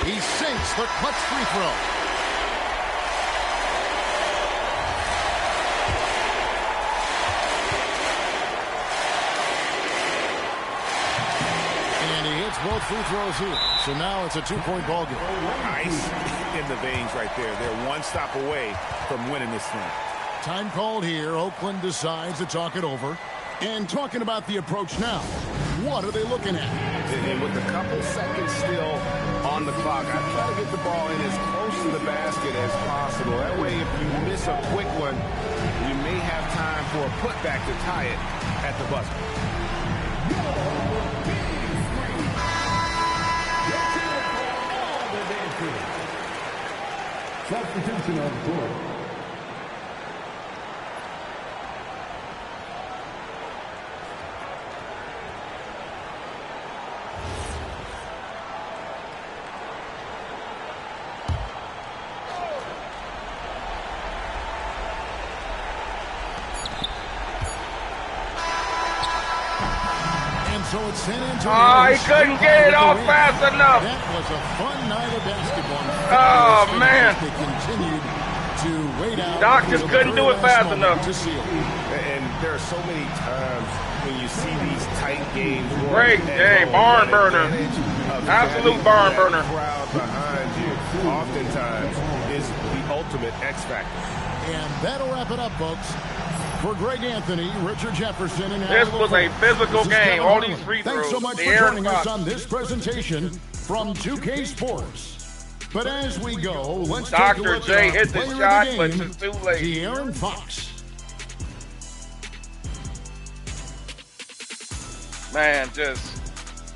He sinks the clutch free throw. And he hits both free throws here. So now it's a two-point ball game. Ice in the veins right there. They're one stop away from winning this thing. Time called here. Oakland decides to talk it over. And talking about the approach now, what are they looking at? And with a couple seconds still on the clock, I try to get the ball in as close to the basket as possible. That way, if you miss a quick one, you may have time for a putback to tie it at the buzzer. Substitution on the court. So it's San Antonio. Oh, he couldn't get it off fast enough. That was a fun night of basketball. Oh, man. They continued to wait out. Doc just couldn't do it fast enough. To seal. And there are so many times when you see these tight games. Great game. Barn burner. Absolute barn burner. Crowd behind you oftentimes is the ultimate X factor. And that'll wrap it up, folks. For Greg Anthony, Richard Jefferson, and this was a physical game. All these free throws. Thanks so much for joining us on this presentation from 2K Sports. But as we go, let's take a look Dr. J at hit the player shot, of the but game, it's too late. De'Aaron Fox. Man, just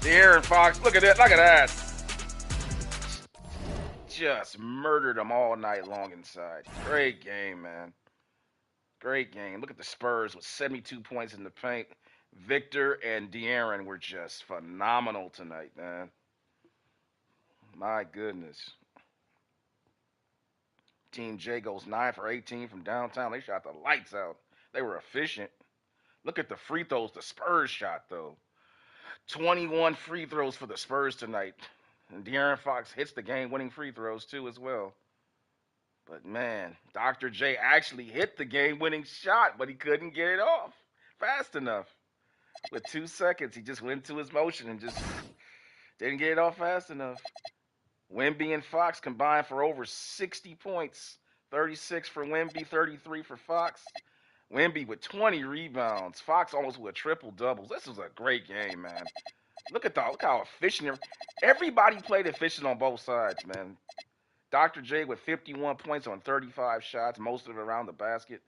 De'Aaron Fox. Look at that. Look at that. Just murdered them all night long inside. Great game, man. Great game. Look at the Spurs with 72 points in the paint. Victor and De'Aaron were just phenomenal tonight, man. My goodness. Team J goes 9 for 18 from downtown. They shot the lights out. They were efficient. Look at the free throws the Spurs shot, though. 21 free throws for the Spurs tonight. And De'Aaron Fox hits the game-winning free throws, too, as well. But, man, Dr. J actually hit the game-winning shot, but he couldn't get it off fast enough. With 2 seconds, he just went into his motion and just didn't get it off fast enough. Wemby and Fox combined for over 60 points. 36 for Wemby, 33 for Fox. Wemby with 20 rebounds. Fox almost with a triple-double. This was a great game, man. Look how efficient. Everybody played efficient on both sides, man. Dr. J with 51 points on 35 shots, most of it around the basket.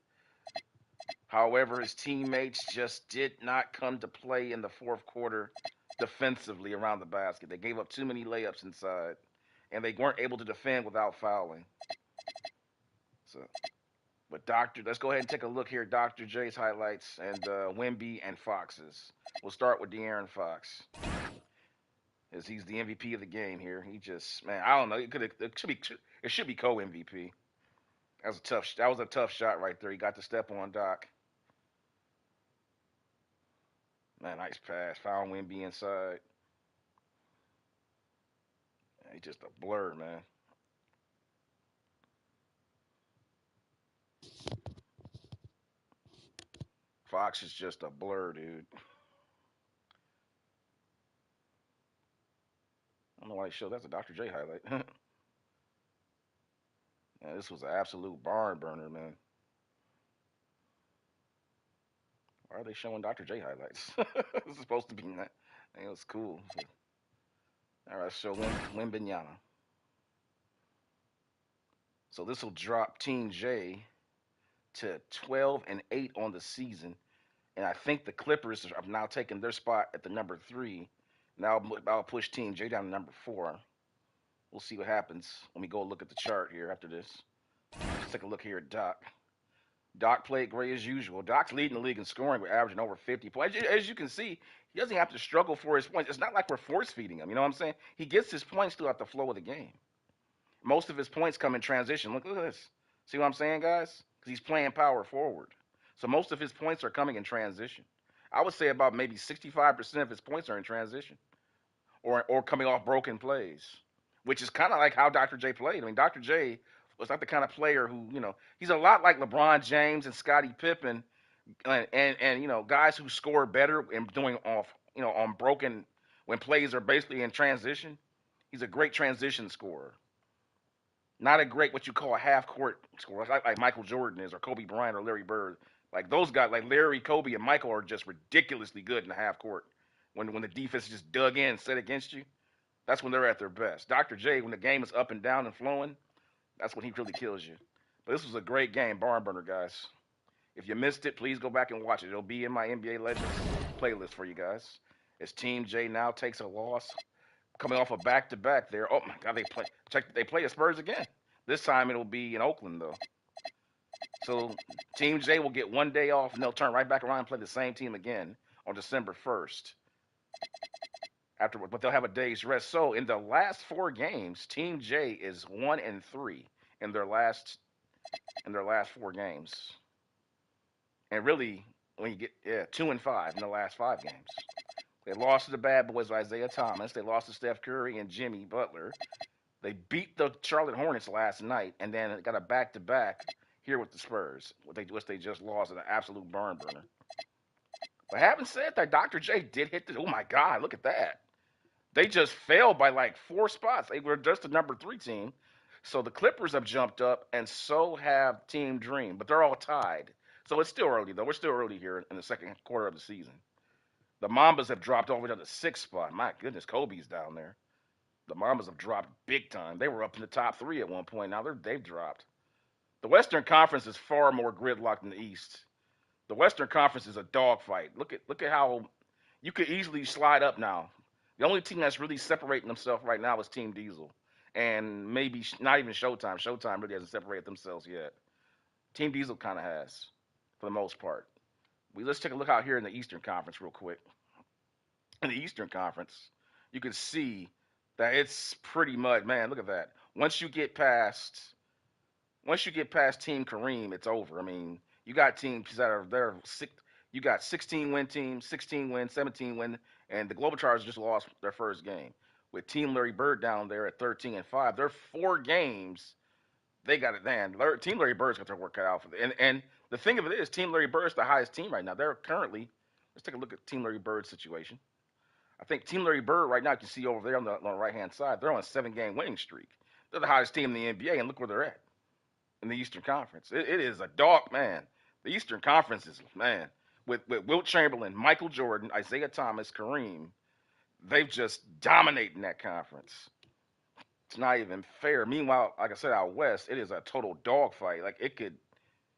However, his teammates just did not come to play in the fourth quarter defensively around the basket. They gave up too many layups inside, and they weren't able to defend without fouling. But let's go ahead and take a look here. Dr. J's highlights and Wemby and Fox's. We'll start with De'Aaron Fox, as he's the MVP of the game here. He just, man, I don't know. It should be co-MVP. That was a tough shot right there. He got the step on Doc. Man, nice pass. Found Wemby inside. He's just a blur, man. Fox is just a blur, dude. I don't know why he showed that's a Dr. J highlight. Yeah, this was an absolute barn burner, man. Why are they showing Dr. J highlights? This is supposed to be that. It was cool. All right, so Wembanyama. So this will drop Team J to 12-8 on the season, and I think the Clippers have now taken their spot at the number 3. Now I'll push Team J down to number 4. We'll see what happens when we go look at the chart here after this. Let's take a look here at Doc. Doc played great as usual. Doc's leading the league in scoring. We're averaging over 50 points. As you can see, he doesn't have to struggle for his points. It's not like we're force feeding him. You know what I'm saying? He gets his points throughout the flow of the game. Most of his points come in transition. Look at this. See what I'm saying, guys? Because he's playing power forward. So most of his points are coming in transition. I would say about maybe 65% of his points are in transition or coming off broken plays, which is kind of like how Dr. J played. I mean, Dr. J was not the kind of player who, he's a lot like LeBron James and Scottie Pippen and guys who score better and doing on broken when plays are basically in transition. He's a great transition scorer. Not a great what you call a half-court scorer, like Michael Jordan is or Kobe Bryant or Larry Bird. Like those guys, like Larry, Kobe, and Michael are just ridiculously good in the half court. When the defense just dug in and set against you, that's when they're at their best. Dr. J, when the game is up and down and flowing, that's when he really kills you. But this was a great game, barn burner, guys. If you missed it, please go back and watch it. It'll be in my NBA Legends playlist for you guys. As Team J now takes a loss, coming off a back-to-back there. Oh my God, they play the Spurs again. This time it'll be in Oakland though. So Team J will get 1 day off, and they'll turn right back around and play the same team again on December 1st. Afterward, but they'll have a day's rest. So in the last 4 games, Team J is 1-3 in their last 4 games. And really, when you get 2-5 in the last 5 games. They lost to the bad boys of Isaiah Thomas. They lost to Steph Curry and Jimmy Butler. They beat the Charlotte Hornets last night, and then got a back-to-back here with the Spurs, which they just lost in an absolute barn burner. But having said that, Dr. J did hit oh my God, look at that. They just fell by like 4 spots. They were just the number 3 team. So the Clippers have jumped up, and so have Team Dream. But they're all tied. So it's still early, though. We're still early here in the second quarter of the season. The Mambas have dropped over to the 6th spot. My goodness, Kobe's down there. The Mambas have dropped big time. They were up in the top 3 at one point. Now they've dropped. The Western Conference is far more gridlocked than the East. The Western Conference is a dogfight. Look at how you could easily slide up now. The only team that's really separating themselves right now is Team Diesel. And maybe not even Showtime. Showtime really hasn't separated themselves yet. Team Diesel kind of has, for the most part. Let's take a look out here in the Eastern Conference real quick. In the Eastern Conference, you can see that it's pretty much, man, look at that. Once you get past Team Kareem, it's over. I mean, you got teams that are there. You got 16-win teams, 16 win, 17 win, and the Globetrotters just lost their first game with Team Larry Bird down there at 13-5. They're 4 games. They got it, man. Team Larry Bird's got their work cut out for them. And the thing of it is, Team Larry Bird's the highest team right now. They're currently, let's take a look at Team Larry Bird's situation. I think Team Larry Bird right now, you can see over there on the right-hand side, they're on a 7-game winning streak. They're the highest team in the NBA, and look where they're at in the Eastern Conference. It is a dog, man. The Eastern Conference is, man, with Wilt Chamberlain, Michael Jordan, Isaiah Thomas, Kareem, they've just dominated that conference. It's not even fair. Meanwhile, like I said, out west, it is a total dogfight. Like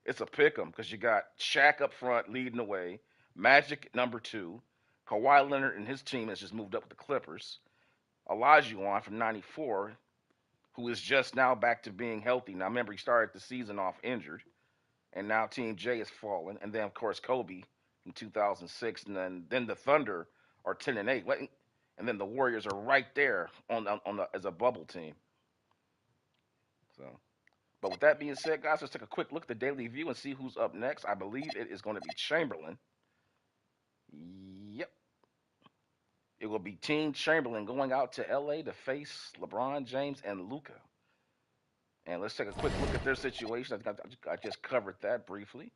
it's a pick 'em because you got Shaq up front leading the way, Magic at number 2, Kawhi Leonard and his team has just moved up with the Clippers, Olajuwon from '94, who is just now back to being healthy. Now, remember, he started the season off injured, and now Team J has fallen. And then, of course, Kobe in 2006, and then the Thunder are 10-8, and then the Warriors are right there as a bubble team. So, but with that being said, guys, let's take a quick look at the Daily View and see who's up next. I believe it is going to be Chamberlain. Yep. It will be Team Chamberlain going out to LA to face LeBron James and Luka. And let's take a quick look at their situation. I just covered that briefly.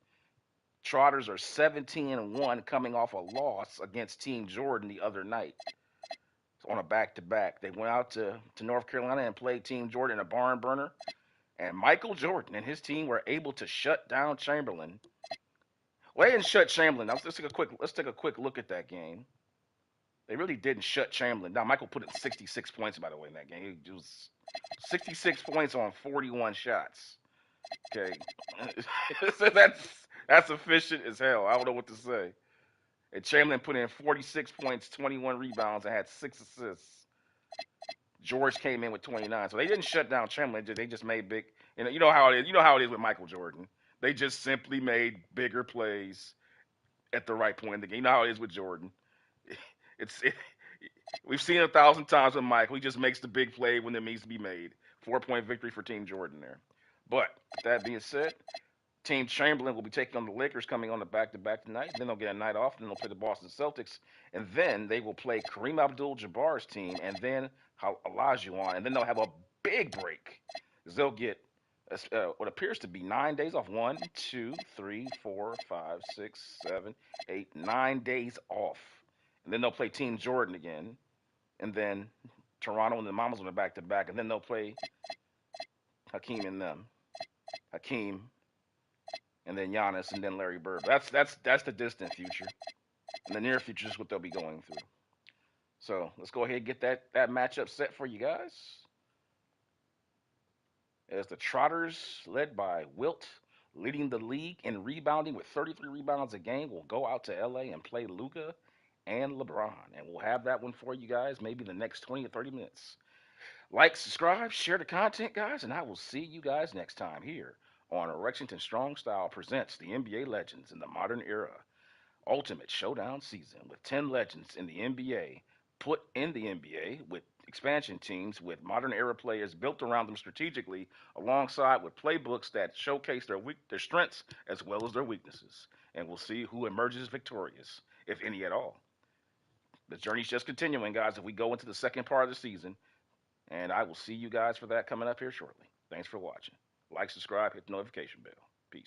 Trotters are 17-1 coming off a loss against Team Jordan the other night. It's on a back-to-back. They went out to North Carolina and played Team Jordan in a barn burner. And Michael Jordan and his team were able to shut down Chamberlain. Well, they didn't shut Chamberlain. Now, let's take a quick look at that game. They really didn't shut Chamberlain down. Michael put in 66 points, by the way, in that game. He was 66 points on 41 shots. Okay. So that's efficient as hell. I don't know what to say. And Chamberlain put in 46 points, 21 rebounds, and had 6 assists. George came in with 29. So they didn't shut down Chamberlain. They just made big. You know how it is. You know how it is with Michael Jordan. They just simply made bigger plays at the right point in the game. You know how it is with Jordan. We've seen it 1,000 times with Michael. He just makes the big play when it needs to be made. 4-point victory for Team Jordan there. But that being said, Team Chamberlain will be taking on the Lakers coming on the back-to-back tonight. Then they'll get a night off. Then they'll play the Boston Celtics. And then they will play Kareem Abdul-Jabbar's team and then Olajuwon. And then they'll have a big break. They'll get what appears to be 9 days off. 1, 2, 3, 4, 5, 6, 7, 8, 9 days off. And then they'll play Team Jordan again. And then Toronto and the Mamas on the back-to-back. And then they'll play Hakeem and them. Hakeem. And then Giannis, and then Larry Bird. That's the distant future. And the near future is what they'll be going through. So let's go ahead and get that matchup set for you guys. As the Trotters, led by Wilt, leading the league in rebounding with 33 rebounds a game, will go out to LA and play Luka and LeBron. And we'll have that one for you guys maybe the next 20 or 30 minutes. Like, subscribe, share the content, guys, and I will see you guys next time here on Rexington Strong Style presents the NBA Legends in the Modern Era Ultimate Showdown Season with 10 legends in the NBA put in the NBA with expansion teams with modern era players built around them strategically alongside with playbooks that showcase their strengths as well as their weaknesses. And we'll see who emerges victorious, if any at all. The journey's just continuing, guys, as we go into the second part of the season. And I will see you guys for that coming up here shortly. Thanks for watching. Like, subscribe, hit the notification bell. Peace.